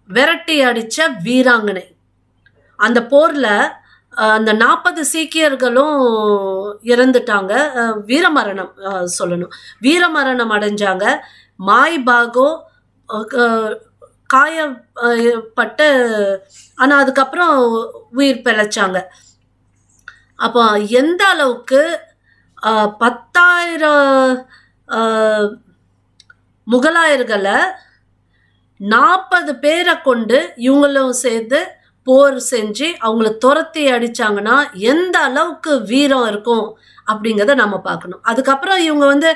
S1: விரட்டி அடித்த வீராங்கனை. அந்த போரில் அந்த 40 சீக்கியர்களும் இறந்துட்டாங்க. வீரமரணம் சொல்லணும், வீரமரணம் அடைஞ்சாங்க. மாய் பாகோ காயப்பட்டு ஆனால் அதுக்கப்புறம் உயிர் பிழைச்சாங்க. அப்போ எந்த அளவுக்கு 10,000 முகலாயர்களை 40 பேரை கொண்டு இவங்களும் சேர்ந்து போர் செஞ்சு அவங்கள துரத்தி அடித்தாங்கன்னா எந்த அளவுக்கு வீரம் இருக்கும் அப்படிங்கிறத நம்ம பார்க்கணும். அதுக்கப்புறம் இவங்க வந்து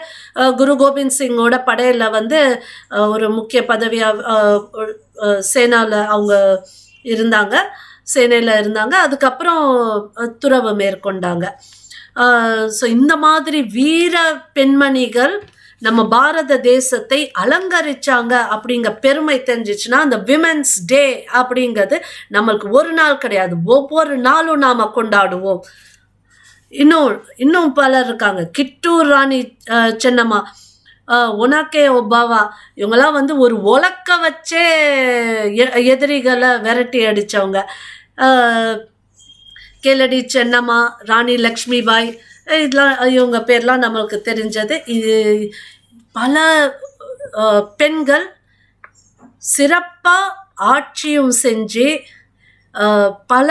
S1: குரு கோபிந்த் சிங்கோட படையில் வந்து ஒரு முக்கிய பதவியாக சேனாவில் அவங்க இருந்தாங்க, சேனையில் இருந்தாங்க. அதுக்கப்புறம் துறவு மேற்கொண்டாங்க. ஸோ இந்த மாதிரி வீர பெண்மணிகள் நம்ம பாரத தேசத்தை அலங்கரிச்சாங்க அப்படிங்கிற பெருமை தெரிஞ்சிச்சுன்னா, அந்த விமென்ஸ் டே அப்படிங்கிறது நம்மளுக்கு ஒரு நாள் கிடையாது, ஒவ்வொரு நாளும் நாம் கொண்டாடுவோம். இன்னும் பலர் இருக்காங்க. கிட்டூர் ராணி சென்னம்மா, ஒனாக்கே ஒபாவா, இவங்கெல்லாம் வந்து ஒரு உலக்க வச்சே எதிரிகளை விரட்டி அடித்தவங்க. கேளடி சென்னம்மா, ராணி லக்ஷ்மிபாய், இதெல்லாம் இவங்க பேர்லாம் நம்மளுக்கு தெரிஞ்சது. இது பல பெண்கள் சிறப்பாக ஆட்சியும் செஞ்சு பல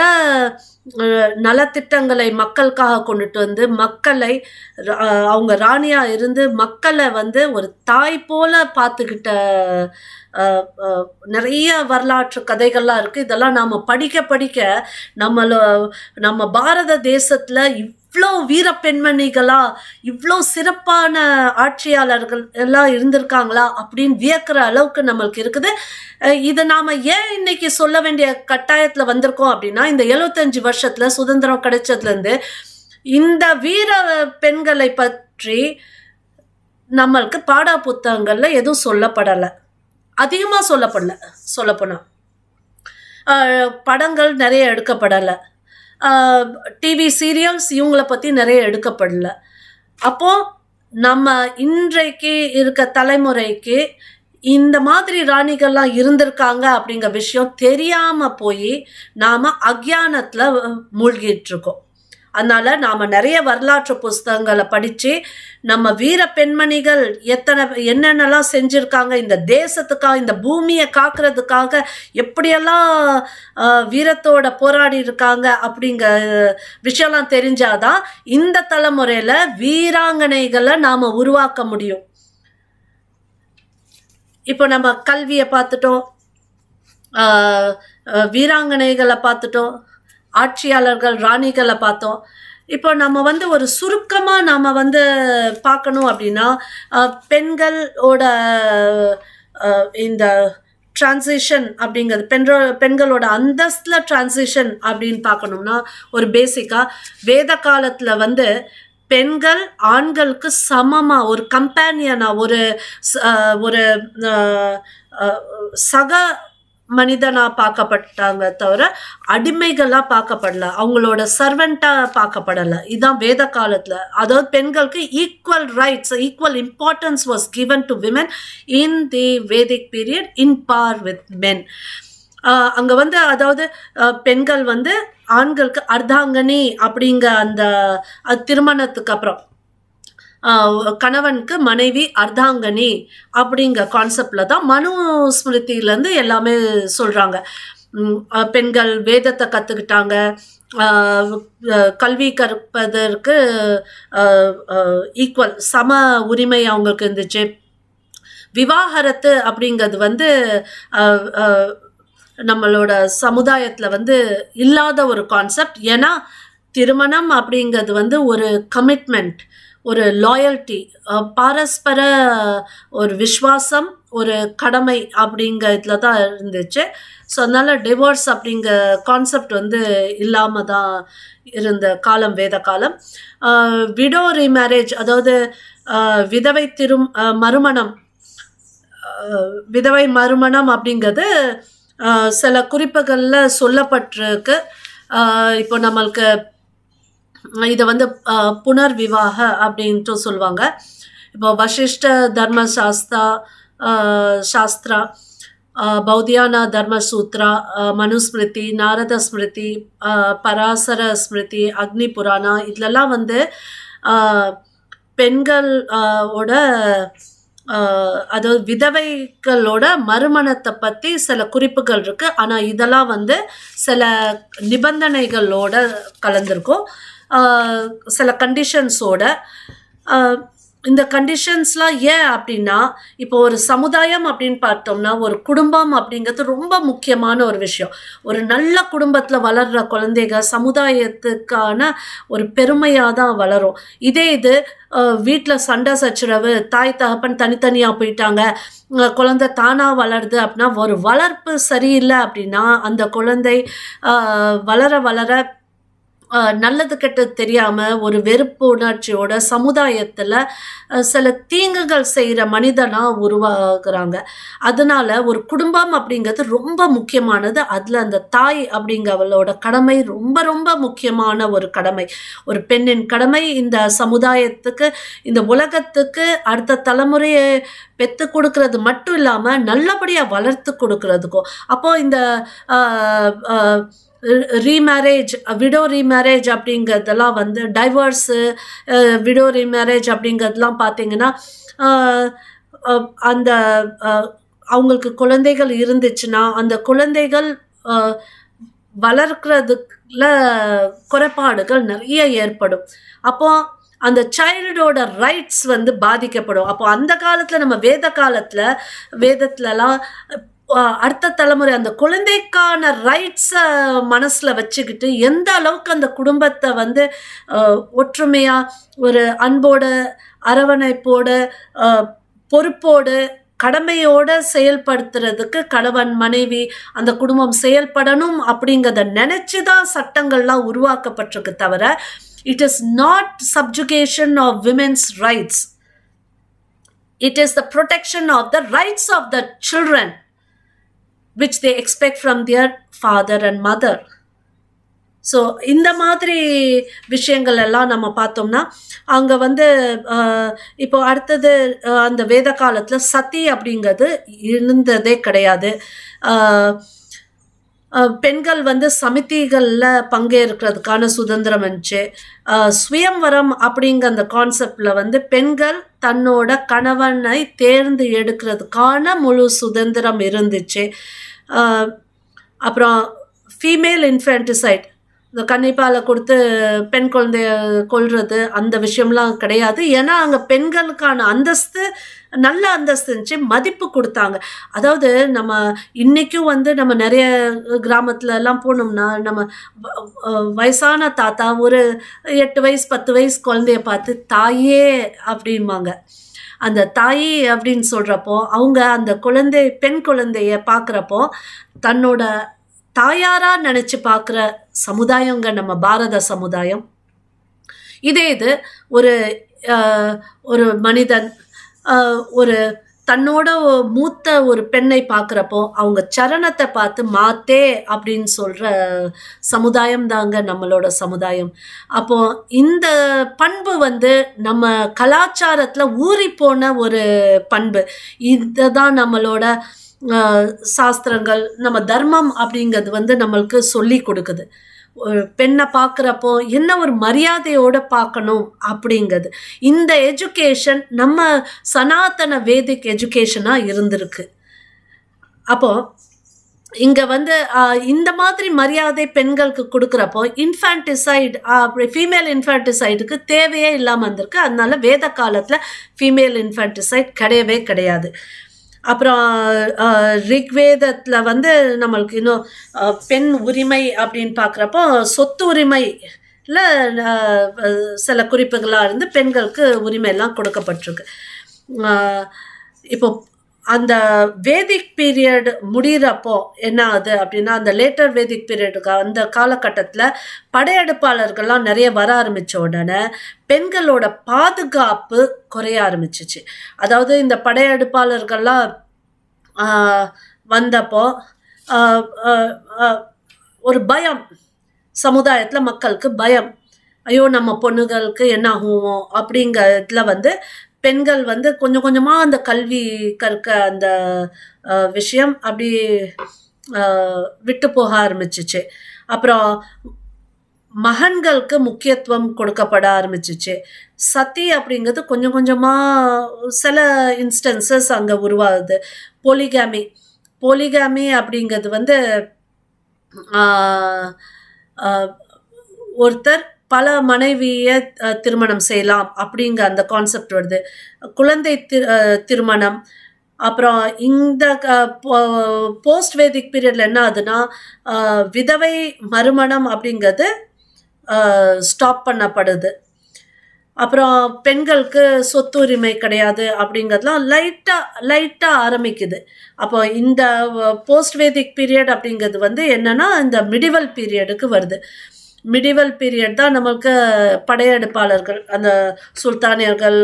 S1: நலத்திட்டங்களை மக்களுக்காக கொண்டுட்டு வந்து மக்களை அவங்க ராணியாக இருந்து மக்களை வந்து ஒரு தாய் போல பார்த்துக்கிட்ட நிறைய வரலாற்று கதைகள்லாம் இருக்குது. இதெல்லாம் நாம் படிக்க நம்ம பாரத தேசத்தில் இவ்வளோ வீர பெண்மணிகளாக இவ்வளோ சிறப்பான ஆட்சியாளர்கள் எல்லாம் இருந்திருக்காங்களா அப்படின்னு வியக்கிற அளவுக்கு நம்மளுக்கு இருக்குது. இதை நாம் ஏன் இன்னைக்கு சொல்ல வேண்டிய கட்டாயத்தில் வந்திருக்கோம் அப்படின்னா, இந்த 75 வருஷத்தில் சுதந்திரம் கிடைச்சதுலேருந்து இந்த வீர பெண்களை பற்றி நம்மளுக்கு பாட புத்தகங்களில் எதுவும் சொல்லப்படலை, அதிகமாக சொல்லப்போனால் படங்கள் நிறைய எடுக்கப்படலை, டிவி சீரியல்ஸ் இவங்களை பற்றி நிறைய எடுக்கப்படலை. அப்போது நம்ம இன்றைக்கு இருக்க தலைமுறைக்கு இந்த மாதிரி ராணிகள்லாம் இருந்திருக்காங்க அப்படிங்கிற விஷயம் தெரியாம போய் நாம அக்ஞானத்துல மூழ்கிட்டு இருக்கோம். அதனால நாம நிறைய வரலாற்று புஸ்தகங்களை படிச்சு நம்ம வீர பெண்மணிகள் என்னென்னலாம் செஞ்சிருக்காங்க, இந்த தேசத்துக்காக, இந்த பூமியை காக்கிறதுக்காக எப்படியெல்லாம் வீரத்தோட போராடி இருக்காங்க அப்படிங்கிற விஷயம்லாம் தெரிஞ்சாதான் இந்த தலைமுறையில வீராங்கனைகளை நாம உருவாக்க முடியும். இப்போ நம்ம கல்வியை பார்த்துட்டோம், வீராங்கனைகளை பார்த்துட்டோம், ஆட்சியாளர்கள் ராணிகளை பார்த்தோம். இப்போ நம்ம வந்து ஒரு சுருக்கமாக நாம் வந்து பார்க்கணும் அப்படின்னா, பெண்களோட இந்த டிரான்சிஷன் அப்படிங்கிறது பெண்களோட அந்தஸ்தில் டிரான்சிஷன் அப்படின்னு பார்க்கணும்னா, ஒரு பேசிக்காக வேத காலத்தில் வந்து பெண்கள் ஆண்களுக்கு சமமாக ஒரு கம்பேனியனாக ஒரு சக மனிதனா பார்க்கப்பட்டாங்க தவிர அடிமைகளா பார்க்கப்படல, அவங்களோட சர்வெண்டா பார்க்கப்படல. இதுதான் வேத காலத்துல. அதாவது பெண்களுக்கு equal rights, equal importance was given to women in the Vedic period in par with men. அங்க வந்து அதாவது பெண்கள் வந்து ஆண்களுக்கு அர்த்தாங்கனி அப்படிங்க அந்த திருமணத்துக்கு அப்புறம் கணவனுக்கு மனைவி அர்த்தாங்கனி அப்படிங்கிற கான்செப்டில் தான் மனு ஸ்மிருதியிலேருந்து எல்லாமே சொல்கிறாங்க. பெண்கள் வேதத்தை கற்றுக்கிட்டாங்க, கல்வி கற்பதற்கு ஈக்குவல் சம உரிமை அவங்களுக்கு இருந்துச்சு. விவாகரத்து அப்படிங்கிறது வந்து நம்மளோட சமுதாயத்தில் வந்து இல்லாத ஒரு கான்செப்ட். ஏன்னா திருமணம் அப்படிங்கிறது வந்து ஒரு கமிட்மெண்ட், ஒரு லாயல்ட்டி, பரஸ்பர ஒரு விஸ்வாசம், ஒரு கடமை அப்படிங்கிற இதில் தான் இருந்துச்சு. ஸோ அதனால் டிவோர்ஸ் அப்படிங்கிற கான்செப்ட் வந்து இல்லாமல் தான் இருந்த காலம் வேத காலம். விடோ ரீமேரேஜ், அதாவது விதவை மறுமணம் அப்படிங்கிறது சில குறிப்புகளில் சொல்லப்பட்டிருக்கு. இப்போ நம்மளுக்கு இதை வந்து புனர் விவாக அப்படின்ட்டு சொல்லுவாங்க. இப்போ வசிஷ்ட தர்ம சாஸ்திரா, பௌத்தியான தர்ம சூத்ரா, மனுஸ்மிருதி, நாரத ஸ்மிருதி, பராசர ஸ்மிருதி, அக்னி புராணா, இதுலலாம் வந்து பெண்களோட அதாவது விதவைகளோட மறுமணத்தை பற்றி சில குறிப்புகள் இருக்கு. ஆனால் இதெல்லாம் வந்து சில நிபந்தனைகளோட கலந்துருக்கும், சில கண்டிஷன்ஸோட. இந்த கண்டிஷன்ஸ்லாம் ஏன் அப்படின்னா, இப்போ ஒரு சமுதாயம் அப்படின்னு பார்த்தோம்னா, ஒரு குடும்பம் அப்படிங்கிறது ரொம்ப முக்கியமான ஒரு விஷயம். ஒரு நல்ல குடும்பத்தில் வளர்கிற குழந்தைங்க சமுதாயத்துக்கான ஒரு பெருமையாக தான் வளரும். இது வீட்டில் சண்டை சச்சரவு, தாய் தகப்பன் தனித்தனியாக போயிட்டாங்க, குழந்தை தானாக வளருது அப்படின்னா, ஒரு வளர்ப்பு சரியில்லை அப்படின்னா அந்த குழந்தை வளர நல்லது கெட்டது தெரியாமல் ஒரு வெறுப்பு உணர்ச்சியோட சமுதாயத்தில் சில தீங்குகள் செய்கிற மனிதனாக உருவாகிறாங்க. அதனால ஒரு குடும்பம் அப்படிங்கிறது ரொம்ப முக்கியமானது. அதில் அந்த தாய் அப்படிங்கிறவளோட கடமை ரொம்ப ரொம்ப முக்கியமான ஒரு கடமை. ஒரு பெண்ணின் கடமை இந்த சமுதாயத்துக்கு, இந்த உலகத்துக்கு அடுத்த தலைமுறையை பெற்று கொடுக்கறது மட்டும் இல்லாமல் நல்லபடியாக வளர்த்து கொடுக்கறதுக்கும். அப்போது இந்த ரீமேரேஜ், விடோ ரீமேரேஜ் அப்படிங்கிறதெல்லாம் வந்து டைவர்ஸு, விடோ ரீமேரேஜ் அப்படிங்கிறதுலாம் பார்த்தீங்கன்னா, அந்த அவங்களுக்கு குழந்தைகள் இருந்துச்சுன்னா அந்த குழந்தைகள் வளர்க்குறதுல குறைபாடுகள் நிறைய ஏற்படும். அப்போ அந்த சைல்டோட ரைட்ஸ் வந்து பாதிக்கப்படும். அப்போ அந்த காலத்தில் நம்ம வேதத்துலலாம் அடுத்த தலைமுறை அந்த குழந்தைக்கான ரைட்ஸை மனசில் வச்சுக்கிட்டு எந்த அளவுக்கு அந்த குடும்பத்தை வந்து ஒற்றுமையாக ஒரு அன்போடு, அரவணைப்போடு, பொறுப்போடு, கடமையோடு செயல்படுத்துறதுக்கு கணவன் மனைவி அந்த குடும்பம் செயல்படணும் அப்படிங்கிறத நினச்சி தான் சட்டங்கள்லாம் உருவாக்கப்பட்டிருக்கு தவிர, it is not subjugation of women's rights. It is the protection of the rights of the children which they expect from their father and mother. So இந்த மாதிரி விஷயங்கள் எல்லாம் நம்ம பார்த்தோம்னா அங்கே வந்து இப்போ அடுத்தது அந்த வேத காலத்தில் சதி அப்படிங்கிறது இருந்ததே கிடையாது. பெண்கள் வந்து சமிதிகளில் பங்கேற்கிறதுக்கான சுதந்திரம் இருந்துச்சு. சுயம்வரம் அப்படிங்கிற அந்த கான்செப்டில் வந்து பெண்கள் தன்னோட கணவனை தேர்ந்து எடுக்கிறதுக்கான முழு சுதந்திரம் இருந்துச்சு. அப்புறம் ஃபீமேல் இன்ஃபென்டிசைட், இந்த கன்னிப்பாலை கொடுத்து பெண் குழந்தைய கொல்றது அந்த விஷயம்லாம் கிடையாது. ஏன்னா அங்கே பெண்களுக்கான அந்தஸ்து நல்ல அந்தஸ்து இருந்துச்சு, மதிப்பு கொடுத்தாங்க. அதாவது நம்ம இன்றைக்கும் வந்து நம்ம நிறைய கிராமத்துலலாம் போனோம்னா நம்ம வயசான தாத்தா ஒரு 8 வயசு 10 வயசு குழந்தைய பார்த்து தாயே அப்படிம்பாங்க. அந்த தாயி அப்படின்னு சொல்கிறப்போ அவங்க அந்த பெண் குழந்தைய பார்க்குறப்போ தன்னோட தாயாராக நினச்சி பார்க்குற சமுதாயங்க நம்ம பாரத சமுதாயம். இது ஒரு ஒரு மனிதன் ஒரு தன்னோட மூத்த ஒரு பெண்ணை பார்க்குறப்போ அவங்க சரணத்தை பார்த்து மாத்தே அப்படின்னு சொல்கிற சமுதாயம் தாங்க நம்மளோட சமுதாயம். அப்போ இந்த பண்பு வந்து நம்ம கலாச்சாரத்தில் ஊறி போன ஒரு பண்பு. இதை தான் நம்மளோட சாஸ்திரங்கள், நம்ம தர்மம் அப்படிங்கிறது வந்து நம்மளுக்கு சொல்லி கொடுக்குது. ஒரு பெண்ணை பார்க்குறப்போ என்ன ஒரு மரியாதையோடு பார்க்கணும் அப்படிங்கிறது. இந்த எஜுகேஷன் நம்ம சனாதன வேதிக் எஜுகேஷனாக இருந்திருக்கு. அப்போது இங்கே வந்து இந்த மாதிரி மரியாதை பெண்களுக்கு கொடுக்குறப்போ இன்ஃபான்டிசைடு அப்படி ஃபீமேல் இன்ஃபான்டிசைடுக்கு தேவையே இல்லாமல் இருந்திருக்கு. அதனால வேத காலத்தில் ஃபீமேல் இன்ஃபான்டிசைட் கிடையவே கிடையாது. அப்புறம் ரிக்வேதத்தில் வந்து நம்மளுக்கு இன்னும் பெண் உரிமை அப்படின்னு பார்க்குறப்போ சொத்து உரிமையில் சில குறிப்புகளாக இருந்து பெண்களுக்கு உரிமையெல்லாம் கொடுக்கப்பட்டிருக்கு. இப்போ அந்த வேதிக் பீரியட் முடிகிறப்போ என்ன ஆகுது அப்படின்னா, அந்த லேட்டர் வேதிக் பீரியடுக்கு அந்த காலகட்டத்தில் படையெடுப்பாளர்கள்லாம் நிறைய வர ஆரம்பித்த உடனே பெண்களோட பாதுகாப்பு குறைய ஆரம்பிச்சிச்சு. அதாவது இந்த படையெடுப்பாளர்கள்லாம் வந்தப்போ ஒரு பயம், சமுதாயத்தில் மக்களுக்கு பயம், ஐயோ நம்ம பொண்ணுகளுக்கு என்ன ஆகும் அப்படிங்கிறதுல வந்து பெண்கள் வந்து கொஞ்சம் கொஞ்சமாக அந்த கல்வி கற்க அந்த விஷயம் அப்படி விட்டு போக ஆரம்பிச்சிச்சு. அப்புறம் மகன்களுக்கு முக்கியத்துவம் கொடுக்கப்பட ஆரம்பிச்சிச்சு. சதி அப்படிங்கிறது கொஞ்சம் கொஞ்சமாக சில இன்ஸ்டன்சஸ் அங்கே உருவாகுது. போலிகாமி அப்படிங்கிறது வந்து ஒருத்தர் பல மனைவியை திருமணம் செய்யலாம் அப்படிங்கிற அந்த கான்செப்ட் வருது. குழந்தை திருமணம். அப்புறம் இந்த போஸ்ட் வேதிக் பீரியடில் என்ன ஆகுதுன்னா விதவை மறுமணம் அப்படிங்கிறது ஸ்டாப் பண்ணப்படுது. அப்புறம் பெண்களுக்கு சொத்து உரிமை கிடையாது அப்படிங்கிறதுலாம் லைட்டாக ஆரம்பிக்குது. அப்போ இந்த போஸ்ட் வேதிக் பீரியட் அப்படிங்கிறது வந்து என்னென்னா இந்த மிடிவல் பீரியடுக்கு வருது. மிடிவல் பீரியட் தான் நம்மளுக்கு படையெடுப்பாளர்கள், அந்த சுல்தானியர்கள்,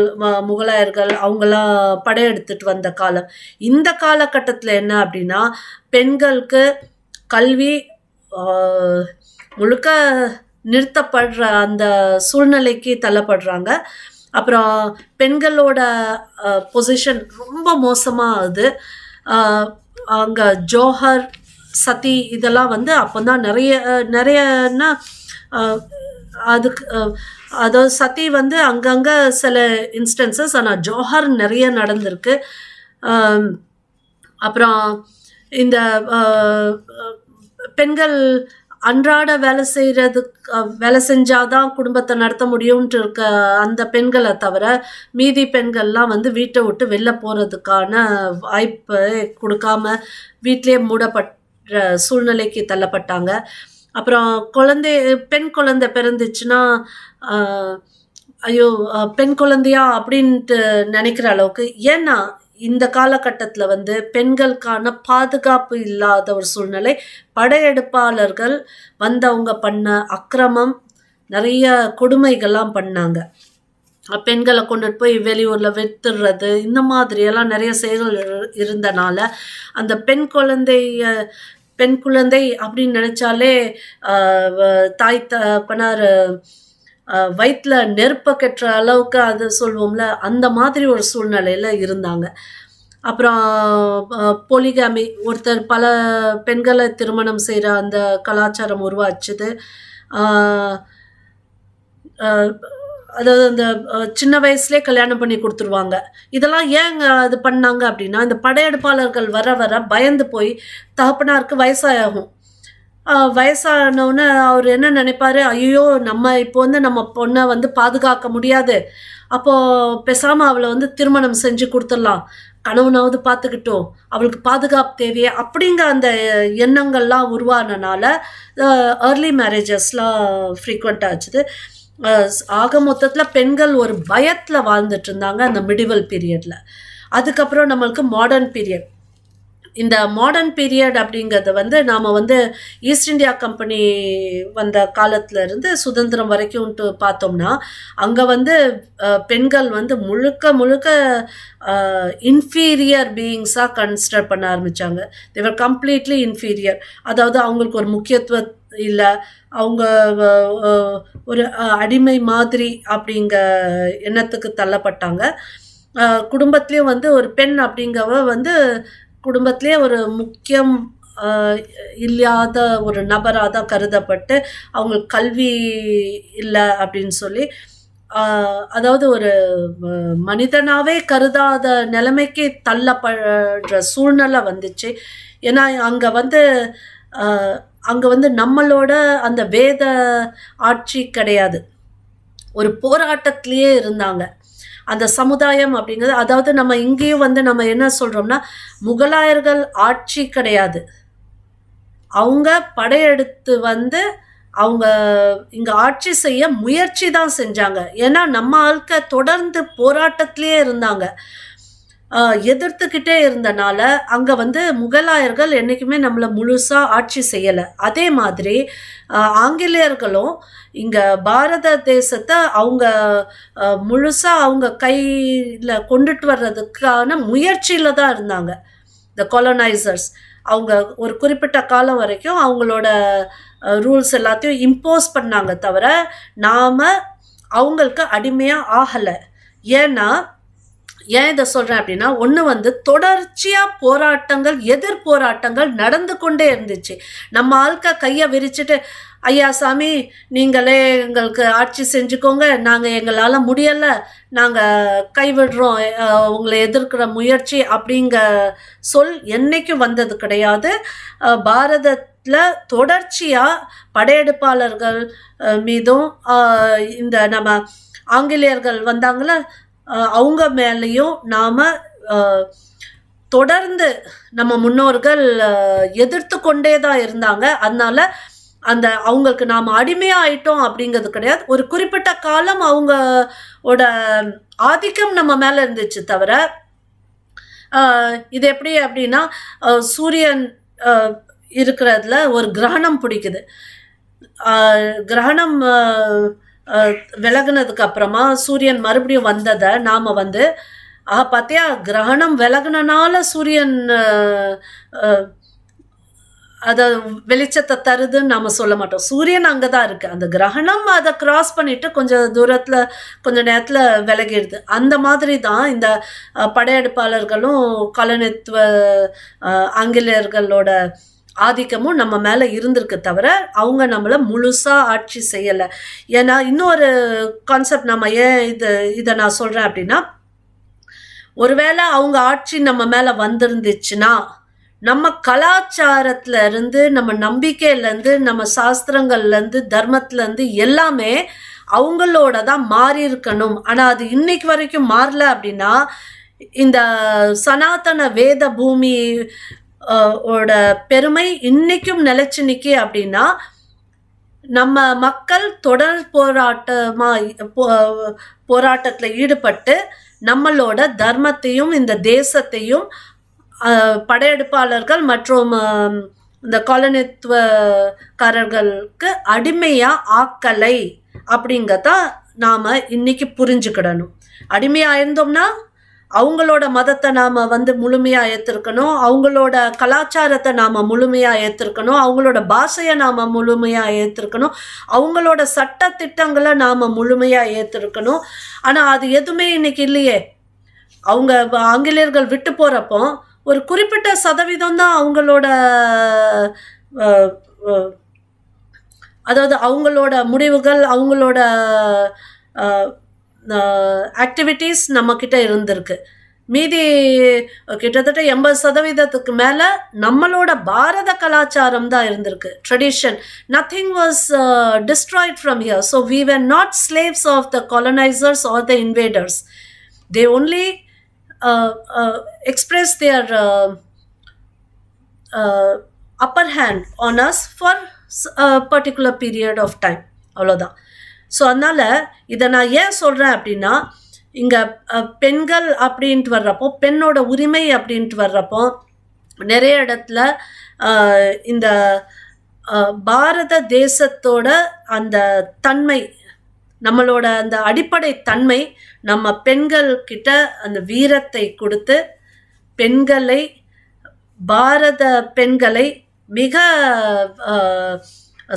S1: முகலாயர்கள் அவங்களாம் படையெடுத்துட்டு வந்த காலம். இந்த காலகட்டத்தில் என்ன அப்படின்னா பெண்களுக்கு கல்வி முழுக்க நிறுத்தப்படுற அந்த சூழ்நிலைக்கு தள்ளப்படுறாங்க. அப்புறம் பெண்களோட பொசிஷன் ரொம்ப மோசமாகுது. அங்கே ஜோஹர், சதி இதெல்லாம் வந்து அப்போ தான் நிறையன்னா அதுக்கு அதாவது சதி வந்து அங்கங்கே சில இன்ஸ்டன்சஸ், ஆனால் ஜோஹர் நிறைய நடந்திருக்கு. அப்புறம் இந்த பெண்கள் அன்றாட வேலை செஞ்சாதான் குடும்பத்தை நடத்த முடியும்ன்ட்டு இருக்க அந்த பெண்களை தவிர மீதி பெண்கள்லாம் வந்து வீட்டை விட்டு வெளில போகிறதுக்கான வாய்ப்பை கொடுக்காம வீட்டிலே மூடப்பட்ட சூழ்நிலைக்கு தள்ளப்பட்டாங்க. அப்புறம் பெண் குழந்தை பிறந்துச்சுன்னா ஐயோ பெண் குழந்தையா அப்படின்ட்டு நினைக்கிற அளவுக்கு, ஏன்னா இந்த காலகட்டத்தில் வந்து பெண்களுக்கான பாதுகாப்பு இல்லாத ஒரு சூழ்நிலை. படையெடுப்பாளர்கள் வந்தவங்க பண்ண அக்கிரமம், நிறைய கொடுமைகள்லாம் பண்ணாங்க. பெண்களை கொண்டுட்டு போய் வெளியூரில் வித்துடுறது, இந்த மாதிரியெல்லாம் நிறைய செயல்கள் இருந்தனால அந்த பெண் குழந்தை அப்படின்னு நினைச்சாலே தாய் தகப்பனார் வயிற்றுல நெருப்ப கட்டுற அளவுக்கு அது சொல்வோம்ல, அந்த மாதிரி ஒரு சூழ்நிலையில இருந்தாங்க. அப்புறம் பொலிகாமி, ஒருத்தர் பல பெண்களை திருமணம் செய்கிற அந்த கலாச்சாரம் உருவாச்சுது. அதாவது அந்த சின்ன வயசுலேயே கல்யாணம் பண்ணி கொடுத்துருவாங்க. இதெல்லாம் ஏங்க அது பண்ணாங்க அப்படின்னா, இந்த படையெடுப்பாளர்கள் வர வர பயந்து போய் தகப்பனாருக்கு வயசாகும். வயசானவுடனே அவர் என்ன நினைப்பாரு, ஐயோ நம்ம இப்போ வந்து நம்ம பொண்ணை வந்து பாதுகாக்க முடியாது, அப்போது பேசாமல் அவளை வந்து திருமணம் செஞ்சு கொடுத்துடலாம், கணவனாவது பார்த்துக்கிட்டோம், அவளுக்கு பாதுகாப்பு தேவையே அப்படிங்கிற அந்த எண்ணங்கள்லாம் உருவானனால ஏர்லி மேரேஜஸ்லாம் ஃப்ரீக்வெண்ட் ஆச்சுது. ஆக மொத்தத்தில் பெண்கள் ஒரு பயத்தில் வாழ்ந்துட்டு இருந்தாங்க அந்த மிடிவல் பீரியடில். அதுக்கப்புறம் நம்மளுக்கு மாடர்ன் பீரியட். இந்த மாடர்ன் பீரியட் அப்படிங்கிறது வந்து நாம் வந்து ஈஸ்ட் இந்தியா கம்பெனி வந்த காலத்துல இருந்து சுதந்திரம் வரைக்கும்ட்டு பார்த்தோம்னா, அங்கே வந்து பெண்கள் வந்து முழுக்க முழுக்க இன்ஃபீரியர் பீயிங்ஸாக கன்சிடர் பண்ண ஆரம்பித்தாங்க. தேவர் கம்ப்ளீட்லி இன்ஃபீரியர். அதாவது அவங்களுக்கு ஒரு முக்கியத்துவம் இல்லை, அவங்க ஒரு அடிமை மாதிரி அப்படிங்க எண்ணத்துக்கு தள்ளப்பட்டாங்க. குடும்பத்துலேயும் வந்து ஒரு பெண் அப்படிங்கவ வந்து குடும்பத்திலே ஒரு முக்கியம் இல்லாத ஒரு நபராக தான் கருதப்பட்டு, அவங்களுக்கு கல்வி இல்லை அப்படின்னு சொல்லி, அதாவது ஒரு மனிதனாகவே கருதாத நிலைமைக்கு தள்ளப்படுற சூழ்நிலை வந்துச்சு. ஏன்னா அங்கே வந்து நம்மளோட அந்த வேத ஆட்சி கிடையாது, ஒரு போராட்டத்திலேயே இருந்தாங்க அந்த சமுதாயம் அப்படிங்கிறது. அதாவது நம்ம இங்கேயும் வந்து நம்ம என்ன சொல்கிறோம்னா, முகலாயர்கள் ஆட்சி கிடையாது, அவங்க படையெடுத்து வந்து அவங்க இங்கே ஆட்சி செய்ய முயற்சி தான் செஞ்சாங்க. ஏன்னா நம்ம ஆட்கள் தொடர்ந்து போராட்டத்திலே இருந்தாங்க, எதிர்த்துக்கிட்டே இருந்தனால அங்கே வந்து முகலாயர்கள் என்றைக்குமே நம்மளை முழுசாக ஆட்சி செய்யலை. அதே மாதிரி ஆங்கிலேயர்களும் இங்கே பாரத தேசத்தை அவங்க முழுசாக அவங்க கையில் கொண்டுட்டு வர்றதுக்கான முயற்சியில் தான் இருந்தாங்க. த கொலனைசர்ஸ் அவங்க ஒரு குறிப்பிட்ட காலம் வரைக்கும் அவங்களோட ரூல்ஸ் எல்லாத்தையும் இம்போஸ் பண்ணாங்க, தவிர நாம் அவங்களுக்கு அடிமையாக ஆகலை. ஏன் இதை சொல்கிறேன் அப்படின்னா, ஒன்று வந்து தொடர்ச்சியாக போராட்டங்கள், எதிர் போராட்டங்கள் நடந்து கொண்டே இருந்துச்சு. நம்ம ஆட்கள் கையை விரிச்சுட்டு, ஐயா சாமி நீங்களே எங்களுக்கு ஆட்சி செஞ்சுக்கோங்க, நாங்கள் எங்களால் முடியலை, நாங்கள் கைவிடுறோம் உங்களை எதிர்க்கிற முயற்சி அப்படிங்க சொல் என்றைக்கும் வந்தது கிடையாது. பாரதத்தில் தொடர்ச்சியாக படையெடுப்பாளர்கள் மீதும் இந்த நம்ம ஆங்கிலேயர்கள் வந்தாங்கள அவங்க மேலேயும் நாம் தொடர்ந்து நம்ம முன்னோர்கள் எதிர்த்து கொண்டே தான் இருந்தாங்க. அதனால் அவங்களுக்கு நாம் அடிமையாக ஆயிட்டோம் அப்படிங்கிறது கிடையாது. ஒரு குறிப்பிட்ட காலம் அவங்களோட ஆதிக்கம் நம்ம மேலே இருந்துச்சு, தவிர இது எப்படி அப்படின்னா, சூரியன் இருக்கிறதுல ஒரு கிரகணம் பிடிக்குது, கிரகணம் விலகுனதுக்கு அப்புறமா சூரியன் மறுபடியும் வந்ததை நாம் வந்து பார்த்தியா கிரகணம் விலகுனால சூரியன் அதை வெளிச்சத்தை தருதுன்னு நாம் சொல்ல மாட்டோம். சூரியன் அங்கே தான் இருக்குது, அந்த கிரகணம் அதை கிராஸ் பண்ணிவிட்டு கொஞ்சம் தூரத்தில் கொஞ்சம் நேரத்தில் விலகிடுது. அந்த மாதிரி தான் இந்த படையெடுப்பாளர்களும் காலனித்துவ ஆங்கிலேயர்களோட ஆதிக்கமும் நம்ம மேலே இருந்திருக்கு, தவிர அவங்க நம்மளை முழுசாக ஆட்சி செய்யலை. ஏன்னா இன்னொரு கான்செப்ட், நம்ம ஏன் இதை நான் சொல்கிறேன் அப்படின்னா, ஒருவேளை அவங்க ஆட்சி நம்ம மேலே வந்திருந்துச்சுன்னா நம்ம கலாச்சாரத்துலேருந்து, நம்ம நம்பிக்கையிலேருந்து, நம்ம சாஸ்திரங்கள்லேருந்து, தர்மத்துலேருந்து எல்லாமே அவங்களோட தான் மாறி இருக்கணும். ஆனால் அது இன்னைக்கு வரைக்கும் மாறல அப்படின்னா, இந்த சனாதன வேத பூமி ஓட பெருமை இன்னைக்கும் நிலைச்சு நிற்கி அப்படின்னா, நம்ம மக்கள் தொடர் போராட்டத்தில் ஈடுபட்டு நம்மளோட தர்மத்தையும் இந்த தேசத்தையும் படையெடுப்பாளர்கள் மற்றும் இந்த காலனித்துவக்காரர்களுக்கு அடிமையாக ஆக்கலை அப்படிங்கிறத நாம் இன்னைக்கு புரிஞ்சுக்கிடணும். அடிமையாக இருந்தோம்னா அவங்களோட மதத்தை நாம் வந்து முழுமையாக ஏற்றிருக்கணும், அவங்களோட கலாச்சாரத்தை நாம் முழுமையாக ஏற்றிருக்கணும், அவங்களோட பாஷையை நாம் முழுமையாக ஏற்றிருக்கணும், அவங்களோட சட்ட திட்டங்களை நாம் முழுமையாக ஏற்றிருக்கணும். ஆனால் அது எதுவுமே இன்னைக்கு இல்லையே. அவங்க ஆங்கிலேயர்கள் விட்டு போகிறப்போ ஒரு குறிப்பிட்ட சதவீதம் தான் அவங்களோட அதாவது அவங்களோட முடிவுகள், அவங்களோட ஆக்டிவிட்டீஸ் நம்மக்கிட்ட இருந்திருக்கு. மீதி கிட்டத்தட்ட 80% மேலே நம்மளோட பாரத கலாச்சாரம் தான் இருந்திருக்கு, tradition. Nothing was destroyed from here. So we were not slaves of the colonizers or the invaders. They only express their upper hand on us for a particular period of time. அவ்வளோதான். ஸோ அதனால் இதை நான் ஏன் சொல்கிறேன் அப்படின்னா, இங்கே பெண்கள் அப்படின்ட்டு வர்றப்போ, பெண்ணோட உரிமை அப்படின்ட்டு வர்றப்போ நிறைய இடத்துல இந்த பாரத தேசத்தோட அந்த தன்மை, நம்மளோட அந்த அடிப்படை தன்மை நம்ம பெண்கள்கிட்ட அந்த வீரத்தை கொடுத்து பெண்களை, பாரத பெண்களை மிக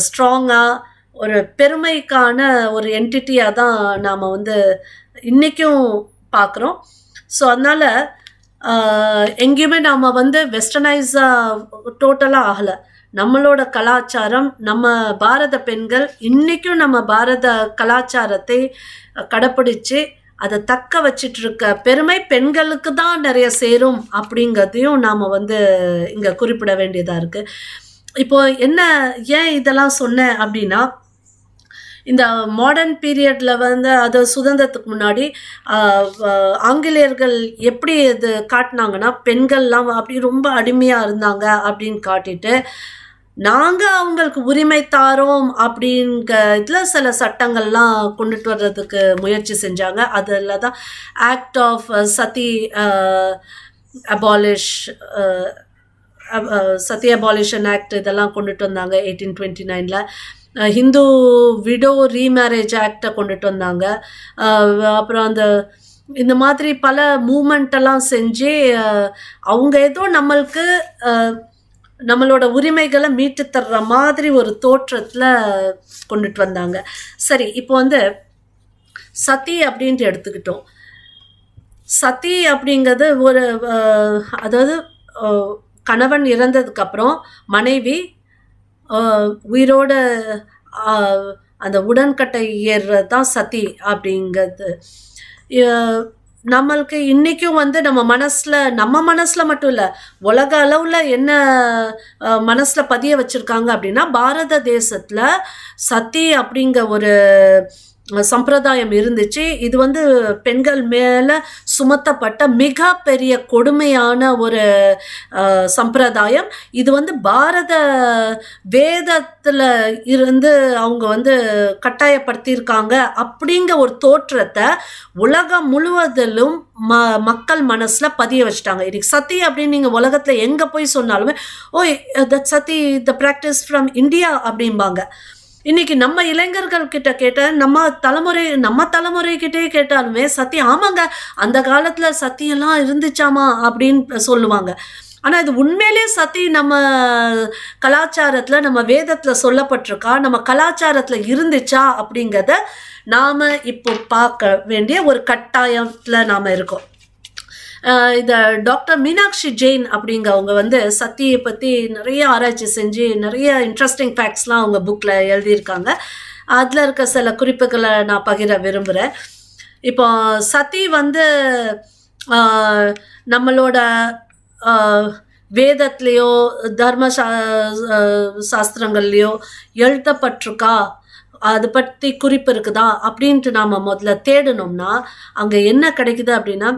S1: ஸ்ட்ராங்காக ஒரு பெருமைக்கான ஒரு என்டிட்டியாக தான் நாம் வந்து இன்றைக்கும் பார்க்குறோம். ஸோ அதனால் எங்கேயுமே நாம் வந்து வெஸ்டர்னைஸாக டோட்டலாக ஆகலை. நம்மளோட கலாச்சாரம், நம்ம பாரத பெண்கள் இன்றைக்கும் நம்ம பாரத கலாச்சாரத்தை கடைப்பிடிச்சு அதை தக்க வச்சிட்டு இருக்க பெருமை பெண்களுக்கு தான் நிறைய சேரும் அப்படிங்கிறதையும் நாம் வந்து இங்கே குறிப்பிட வேண்டியதாக இருக்குது. இப்போது என்ன, ஏன் இதெல்லாம் சொன்னேன் அப்படின்னா, இந்த மாடர்ன் பீரியடில் வந்து அது சுதந்திரத்துக்கு முன்னாடி ஆங்கிலேயர்கள் எப்படி இது காட்டினாங்கன்னா, பெண்கள்லாம் அப்படி ரொம்ப அடிமையாக இருந்தாங்க அப்படின்னு காட்டிட்டு, நாங்கள் அவங்களுக்கு உரிமை தாரோம் அப்படிங்கிற இதில் சில சட்டங்கள்லாம் கொண்டுட்டு வர்றதுக்கு முயற்சி செஞ்சாங்க. அதில் தான் ஆக்ட் ஆஃப் சதி அபாலிஷன் ஆக்ட் இதெல்லாம் கொண்டுட்டு வந்தாங்க 1829. ஹிந்து விடோ ரீமேரேஜ் ஆக்டை கொண்டுட்டு வந்தாங்க. அப்புறம் இந்த மாதிரி பல மூமெண்ட்டெல்லாம் செஞ்சு அவங்க ஏதோ நம்மளுக்கு நம்மளோட உரிமைகளை மீட்டு தர்ற மாதிரி ஒரு தோற்றத்தில் கொண்டுட்டு வந்தாங்க. சரி, இப்போ வந்து சதி அப்படின்ட்டு எடுத்துக்கிட்டோம். சதி அப்படிங்கிறது ஒரு அதாவது கணவன் இறந்ததுக்கப்புறம் மனைவி உயிரோட அந்த உடன்கட்டை ஏறுறது தான் சதி அப்படிங்கிறது. நம்மளுக்கு இன்றைக்கும் வந்து நம்ம மனசில் மட்டும் இல்லை, உலக அளவில் என்ன மனசில் பதிய வச்சுருக்காங்க அப்படின்னா, பாரத தேசத்தில் சதி அப்படிங்கிற ஒரு சம்பிரதாயம் இருந்துச்சு. இது வந்து பெண்கள் மேலே சுமத்தப்பட்ட மிக பெரிய கொடுமையான ஒரு சம்பிரதாயம். இது வந்து பாரத வேதத்தில் இருந்து அவங்க வந்து கட்டாயப்படுத்தியிருக்காங்க அப்படிங்கிற ஒரு தோற்றத்தை உலகம் முழுவதிலும் மக்கள் மனசில் பதிய வச்சுட்டாங்க. இன்னைக்கு சதி அப்படின்னு நீங்கள் உலகத்தில் எங்கே போய் சொன்னாலுமே, ஓய் தட் சதி த ப்ராக்டிஸ் ஃப்ரம் இந்தியா அப்படிம்பாங்க. இன்னைக்கு நம்ம இளைஞர்கள் கிட்ட கேட்ட, நம்ம தலைமுறைக்கிட்டே கேட்டாலுமே சத்தி, ஆமாங்க அந்த காலத்தில் சத்தியெல்லாம் இருந்துச்சாமா அப்படின்னு சொல்லுவாங்க. ஆனால் இது உண்மையிலே சத்தி நம்ம கலாச்சாரத்தில், நம்ம வேதத்தில் சொல்லப்பட்டிருக்கா, நம்ம கலாச்சாரத்தில் இருந்துச்சா அப்படிங்கிறத நாம் இப்போ பார்க்க வேண்டிய ஒரு கட்டாயத்தில் நாம் இருக்கோம். இந்த டாக்டர் மீனாட்சி ஜெயின் அப்படிங்கவங்க வந்து சத்தியை பற்றி நிறைய ஆராய்ச்சி செஞ்சு நிறைய இன்ட்ரெஸ்டிங் ஃபேக்ட்ஸ்லாம் அவங்க புக்கில் எழுதியிருக்காங்க. அதில் இருக்க சில குறிப்புகளை நான் பகிர விரும்புகிறேன். இப்போ சதி வந்து நம்மளோட வேதத்துலேயோ தர்ம சாஸ்திரங்கள்லேயோ எழுதப்பட்டிருக்கா, அதை பற்றி குறிப்பு இருக்குதா அப்படின்ட்டு நாம் முதல்ல தேடணும்னா அங்கே என்ன கிடைக்குது அப்படின்னா,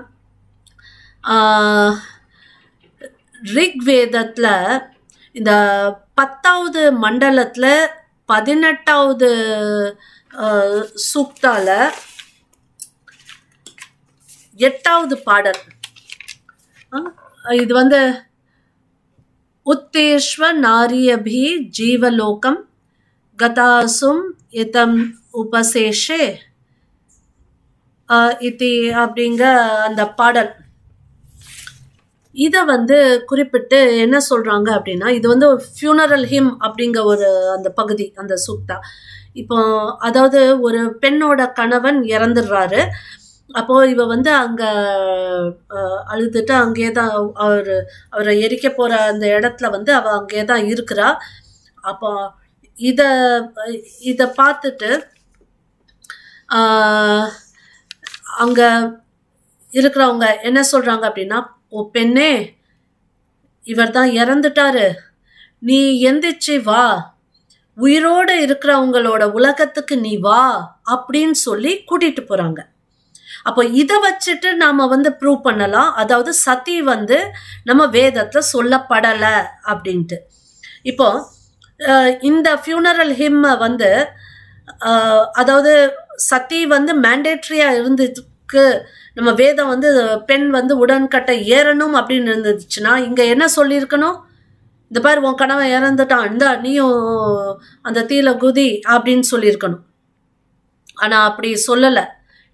S1: ரிக்வேதத்தில் இந்த 10வது மண்டலத்தில் 18வது சூக்தால 8வது பாடல், இது வந்து உத்தேஷ்வ நாரியபி ஜீவலோகம் கதாசும் இதம் உபசேஷே இத்தி அப்படிங்க அந்த பாடல். இதை வந்து குறிப்பிட்டு என்ன சொல்றாங்க அப்படின்னா, இது வந்து ஒரு ஃபியூனரல் ஹிம் அப்படிங்கிற ஒரு அந்த பகுதி, அந்த சூக்தா. இப்போ அதாவது ஒரு பெண்ணோட கணவன் இறந்துடுறாரு. அப்போ இவ வந்து அங்க அழுதுட்டு அங்கேயே தான் அவரை எரிக்க போற அந்த இடத்துல வந்து அவ அங்கேயே தான் இருக்கிறா. அப்போ இத இத பார்த்துட்டு அங்க இருக்கிறவங்க என்ன சொல்றாங்க அப்படின்னா, ஓ பெண்ணே, இவர் தான் இறந்துட்டாரு, நீ எந்திரிச்சு வா, உயிரோடு இருக்கிறவங்களோட உலகத்துக்கு நீ வா அப்படின்னு சொல்லி கூட்டிட்டு போறாங்க. அப்போ இதை வச்சுட்டு நாம வந்து ப்ரூவ் பண்ணலாம், அதாவது சதி வந்து நம்ம வேதத்துல சொல்லப்படலை அப்படின்ட்டு. இப்போ இந்த ஃபியூனரல் ஹிம் வந்து அதாவது சதி வந்து மேண்டேட்ரியா இருந்ததுக்கு நம்ம வேதம் வந்து பெண் வந்து உடன்கட்டை ஏறணும் அப்படின்னு இருந்துச்சுன்னா இங்க என்ன சொல்லியிருக்கணும், இந்த பாரு உன் கணவன் இறந்துட்டான், இந்த நீயும் அந்த தீல குதி அப்படின்னு சொல்லியிருக்கணும். ஆனா அப்படி சொல்லலை.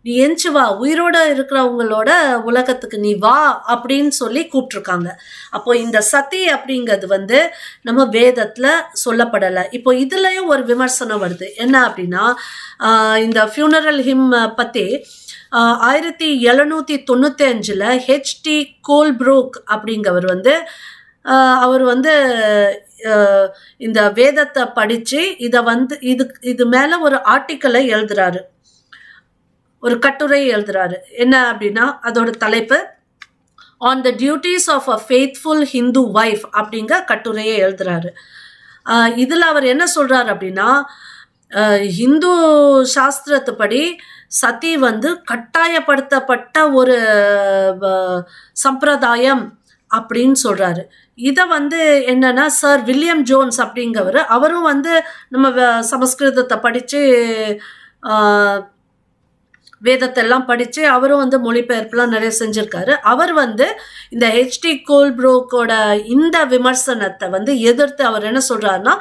S1: நீ எஞ்சி வா, உயிரோட இருக்கிறவங்களோட உலகத்துக்கு நீ வா அப்படின்னு சொல்லி கூப்பிட்டுருக்காங்க. அப்போ இந்த சதி அப்படிங்கிறது வந்து நம்ம வேதத்துல சொல்லப்படலை. இப்போ இதுலயும் ஒரு விமர்சனம் வருது. என்ன அப்படின்னா, இந்த ஃபியூனரல் ஹிம் பத்தி 1795 ஹெச்டி கோல்ப்ரூக் அப்படிங்கவர் வந்து அவர் வந்து இந்த வேதத்தை படிச்சு இதை வந்து இது மேல ஒரு ஆர்டிக்கலை எழுதுறாரு, ஒரு கட்டுரை எழுதுறாரு. என்ன அப்படின்னா அதோட தலைப்பு on the duties of a faithful Hindu wife அப்படிங்கிற கட்டுரையை எழுதுறாரு. இதில் அவர் என்ன சொல்றாரு அப்படின்னா, ஹிந்து சாஸ்திரத்துப்படி சதி வந்து கட்டாயப்படுத்தப்பட்ட ஒரு சம்பிரதாயம் அப்படின்னு சொல்றாரு. இதை வந்து என்னன்னா சர் வில்லியம் ஜோன்ஸ் அப்படிங்கிறவர், அவரும் வந்து நம்ம சமஸ்கிருதத்தை படித்து வேதத்தெல்லாம் படித்து அவரும் வந்து மொழிபெயர்ப்புலாம் நிறைய செஞ்சுருக்காரு. அவர் வந்து இந்த ஹெச்டி கோல்ப்ரூக்கோட இந்த விமர்சனத்தை வந்து எதிர்த்து அவர் என்ன சொல்கிறாருன்னா,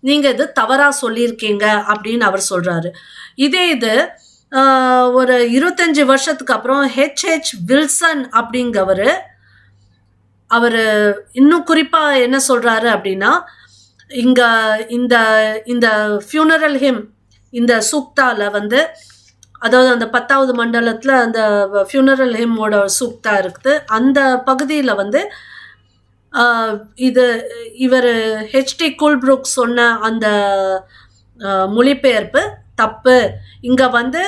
S1: நீங்கள் இது தவறாக சொல்லியிருக்கீங்க அப்படின்னு அவர் சொல்கிறாரு. இதே இது ஒரு 25 வருஷத்துக்கு அப்புறம் ஹெச்ஹெச் வில்சன் அப்படிங்கவர், அவர் இன்னும் குறிப்பாக என்ன சொல்கிறாரு அப்படின்னா, இங்கே இந்த இந்த ஃபியூனரல் ஹிம் இந்த சூக்தாவில் வந்து, அதாவது அந்த 10வது மண்டலத்தில் அந்த ஃபியூனரல் ஹிம்மோட சூக்தா இருக்குது, அந்த பகுதியில் வந்து இவர் ஹெச்டி கோல்ப்ரூக் சொன்ன அந்த மொழிபெயர்ப்பு தப்பு. இங்கே வந்து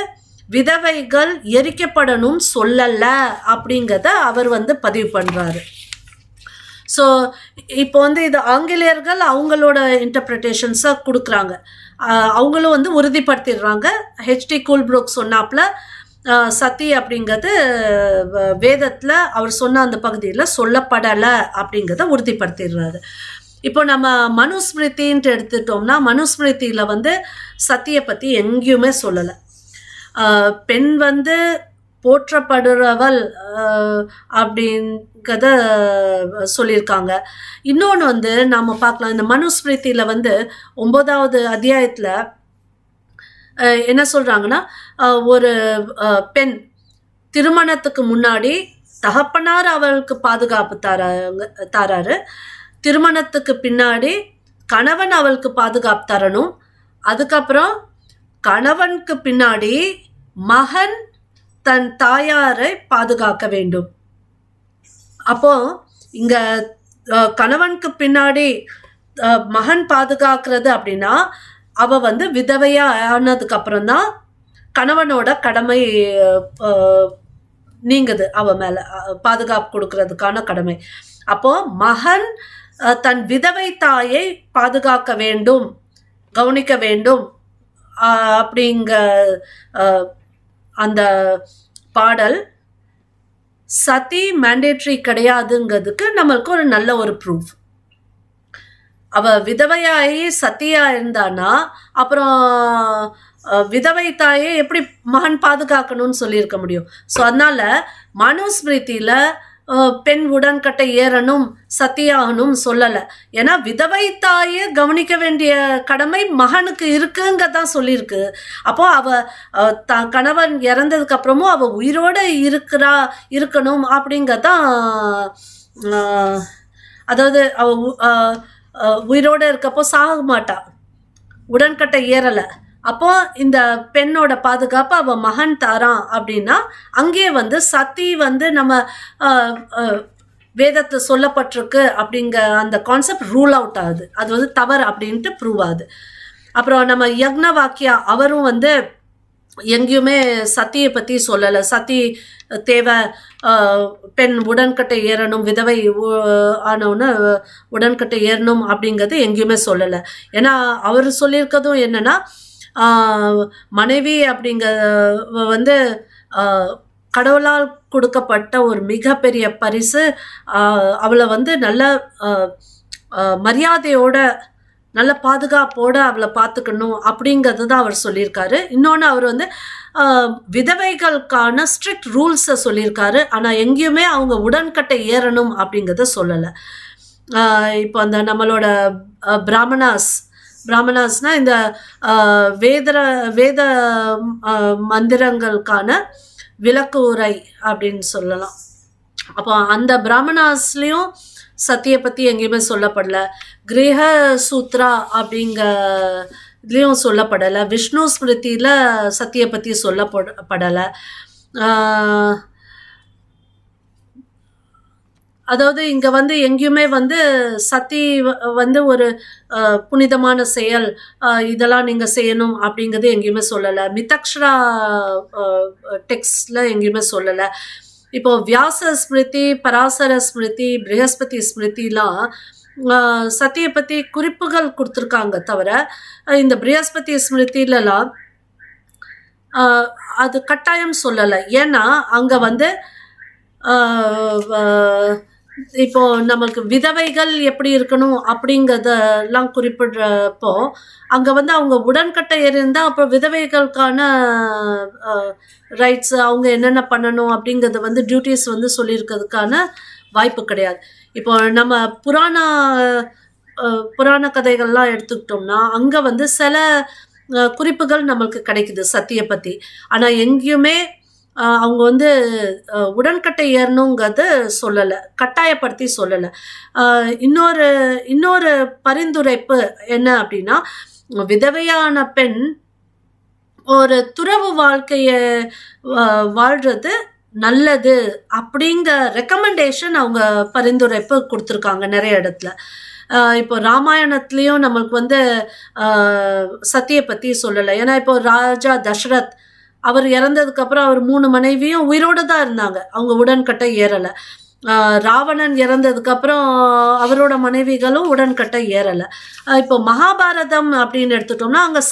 S1: விதவைகள் எரிக்கப்படணும் சொல்லலை அப்படிங்கிறத அவர் வந்து பதிவு பண்ணுறாரு. ஸோ இப்போ வந்து இது ஆங்கிலேயர்கள் அவங்களோட இன்டர்பிரிட்டேஷன்ஸை கொடுக்குறாங்க. அவங்களும் வந்து உறுதிப்படுத்திடுறாங்க, ஹெச்டி கோல்ப்ரூக் சொன்னாப்புல சதி அப்படிங்கிறது வேதத்தில் அவர் சொன்ன அந்த பகுதியில் சொல்லப்படலை அப்படிங்கிறத உறுதிப்படுத்திடுறாரு. இப்போ நம்ம மனுஸ்மிருதின்ட்டு எடுத்துட்டோம்னா, மனுஸ்மிருதியில் வந்து சத்தியை பற்றி எங்கேயுமே சொல்லலை. பெண் வந்து போற்றப்படுறவள் அப்படிங்கிறத சொல்லியிருக்காங்க. இன்னொன்று வந்து நாம் பார்க்கலாம், இந்த மனுஸ்மிருதியில் வந்து 9வது அத்தியாயத்தில் என்ன சொல்கிறாங்கன்னா, ஒரு பெண் திருமணத்துக்கு முன்னாடி தகப்பனார் அவளுக்கு பாதுகாப்பு தராரு, திருமணத்துக்கு பின்னாடி கணவன் அவளுக்கு பாதுகாப்பு தரணும், அதுக்கப்புறம் கணவனுக்கு பின்னாடி மகன் தன் தாயாரை பாதுகாக்க வேண்டும். அப்போ இங்க கணவனுக்கு பின்னாடி மகன் பாதுகாக்கிறது அப்படின்னா, அவ வந்து விதவையா ஆனதுக்கு அப்புறம் தான் கணவனோட கடமை நீங்குது, அவ மேல பாதுகாப்பு கொடுக்கறதுக்கான கடமை. அப்போ மகன் தன் விதவை தாயை பாதுகாக்க வேண்டும், கவனிக்க வேண்டும் அப்படிங்க அந்த பாடல் சதி மேண்டேட்ரி கிடையாதுங்கிறதுக்கு நம்மளுக்கு ஒரு நல்ல ஒரு ப்ரூஃப். அவ விதவையாயி சத்தியா இருந்தானா அப்புறம் விதவை தாயை எப்படி மகன் பாதுகாக்கணும்னு சொல்லியிருக்க முடியும்? ஸோ அதனால மனுஸ்மிருதியில் பெண் உடன்கட்டை ஏறணும் சத்தியாகணும் சொல்லலை. ஏன்னா விதவை தாயை கவனிக்க வேண்டிய கடமை மகனுக்கு இருக்குங்கதான் சொல்லியிருக்கு. அப்போ அவ கணவன் இறந்ததுக்கு அப்புறமும் அவ உயிரோட இருக்கணும் அப்படிங்கதான் அதாவது அவ உயிரோடு இருக்கப்போ சாக மாட்டா, உடன்கட்டை ஏறலை. அப்போ இந்த பெண்ணோட பாதுகாப்பு அவ மகன் தாரான் அப்படின்னா அங்கே வந்து சதி வந்து நம்ம வேதத்தில் சொல்லப்பட்டிருக்கு அப்படிங்க அந்த கான்செப்ட் ரூல் அவுட் ஆகுது. அது வந்து தவறு அப்படின்ட்டு ப்ரூவ் ஆகுது. அப்புறம் நம்ம யக்ன வாக்கியா அவரும் வந்து எங்கேயுமே சத்தியை பற்றி சொல்லலை. சத்தி தேவை, பெண் உடன்கட்டை ஏறணும், விதவை ஆனவுன்னு உடன்கட்டை ஏறணும் அப்படிங்கிறது எங்கேயுமே சொல்லலை. ஏன்னா அவர் சொல்லியிருக்கிறதும் என்னன்னா மனைவி அப்படிங்க வந்து கடவுளால் கொடுக்கப்பட்ட ஒரு மிகப்பெரிய பரிசு. அவளை வந்து நல்ல மரியாதையோட நல்ல பாதுகாப்போடு அவளை பார்த்துக்கணும் அப்படிங்கிறது தான் அவர் சொல்லியிருக்காரு. இன்னொன்று அவர் வந்து விதவைகளுக்கான ஸ்ட்ரிக்ட் ரூல்ஸை சொல்லியிருக்காரு. ஆனால் எங்கேயுமே அவங்க உடன்கட்டை ஏறணும் அப்படிங்கிறத சொல்லலை. இப்போ அந்த நம்மளோட பிராமணாஸ்னால் இந்த வேத மந்திரங்களுக்கான விளக்கு உரை அப்படின்னு சொல்லலாம். அப்போ அந்த பிராமணாஸ்லேயும் சத்தியை பற்றி எங்கேயுமே சொல்லப்படலை. கிரக சூத்ரா அப்படிங்கிறதுலேயும் சொல்லப்படலை. விஷ்ணு ஸ்மிருதியில் சத்தியை பற்றி சொல்லப்படலை. அதாவது இங்கே வந்து எங்கேயுமே வந்து சதி வந்து ஒரு புனிதமான செயல், இதெல்லாம் நீங்கள் செய்யணும் அப்படிங்கிறது எங்கேயுமே சொல்லலை. மிதக்ஷரா டெக்ஸ்டில் எங்கேயுமே சொல்லலை. இப்போது வியாச ஸ்மிருதி, பராசர ஸ்மிருதி, ப்ரஹஸ்பதி ஸ்மிருதிலாம் சத்தியை பற்றி குறிப்புகள் கொடுத்துருக்காங்க. தவிர இந்த ப்ரஹஸ்பதி ஸ்மிருதிலலாம் அது கட்டாயம் சொல்லலை. ஏன்னா அங்கே வந்து இப்போ நமக்கு விதவைகள் எப்படி இருக்கணும் அப்படிங்கிறதெல்லாம் குறிப்பிடுறப்போ அங்கே வந்து அவங்க உடன்கட்டை இருந்தால் அப்புறம் விதவைகளுக்கான ரைட்ஸு அவங்க என்னென்ன பண்ணணும் அப்படிங்கிறத வந்து டியூட்டிஸ் வந்து சொல்லியிருக்கிறதுக்கான வாய்ப்பு கிடையாது. இப்போ நம்ம புராண கதைகள்லாம் எடுத்துக்கிட்டோம்னா அங்கே வந்து சில குறிப்புகள் நம்மளுக்கு கிடைக்குது சத்தியை பற்றி. ஆனால் எங்கேயுமே அவங்க வந்து உடன்கட்டை ஏறணுங்கிறது சொல்லலை, கட்டாயப்படுத்தி சொல்லலை. இன்னொரு பரிந்துரைப்பு என்ன அப்படின்னா, விதவையான பெண் ஒரு துறவு வாழ்க்கையை வாழ்கிறது நல்லது அப்படிங்கிற ரெக்கமெண்டேஷன் அவங்க பரிந்துரைப்பு கொடுத்துருக்காங்க நிறைய இடத்துல. இப்போ ராமாயணத்துலேயும் நம்மளுக்கு வந்து சத்தியை பற்றி சொல்லலை. ஏன்னா இப்போ ராஜா தசரத் அவர் இறந்ததுக்கப்புறம் அவர் 3 மனைவியும் உயிரோடு தான் இருந்தாங்க, அவங்க உடன்கட்டை ஏறலை. ராவணன் இறந்ததுக்கப்புறம் அவரோட மனைவிகளும் உடன்கட்டை ஏறலை. இப்போ மகாபாரதம் அப்படின்னு எடுத்துட்டோம்னா அங்கே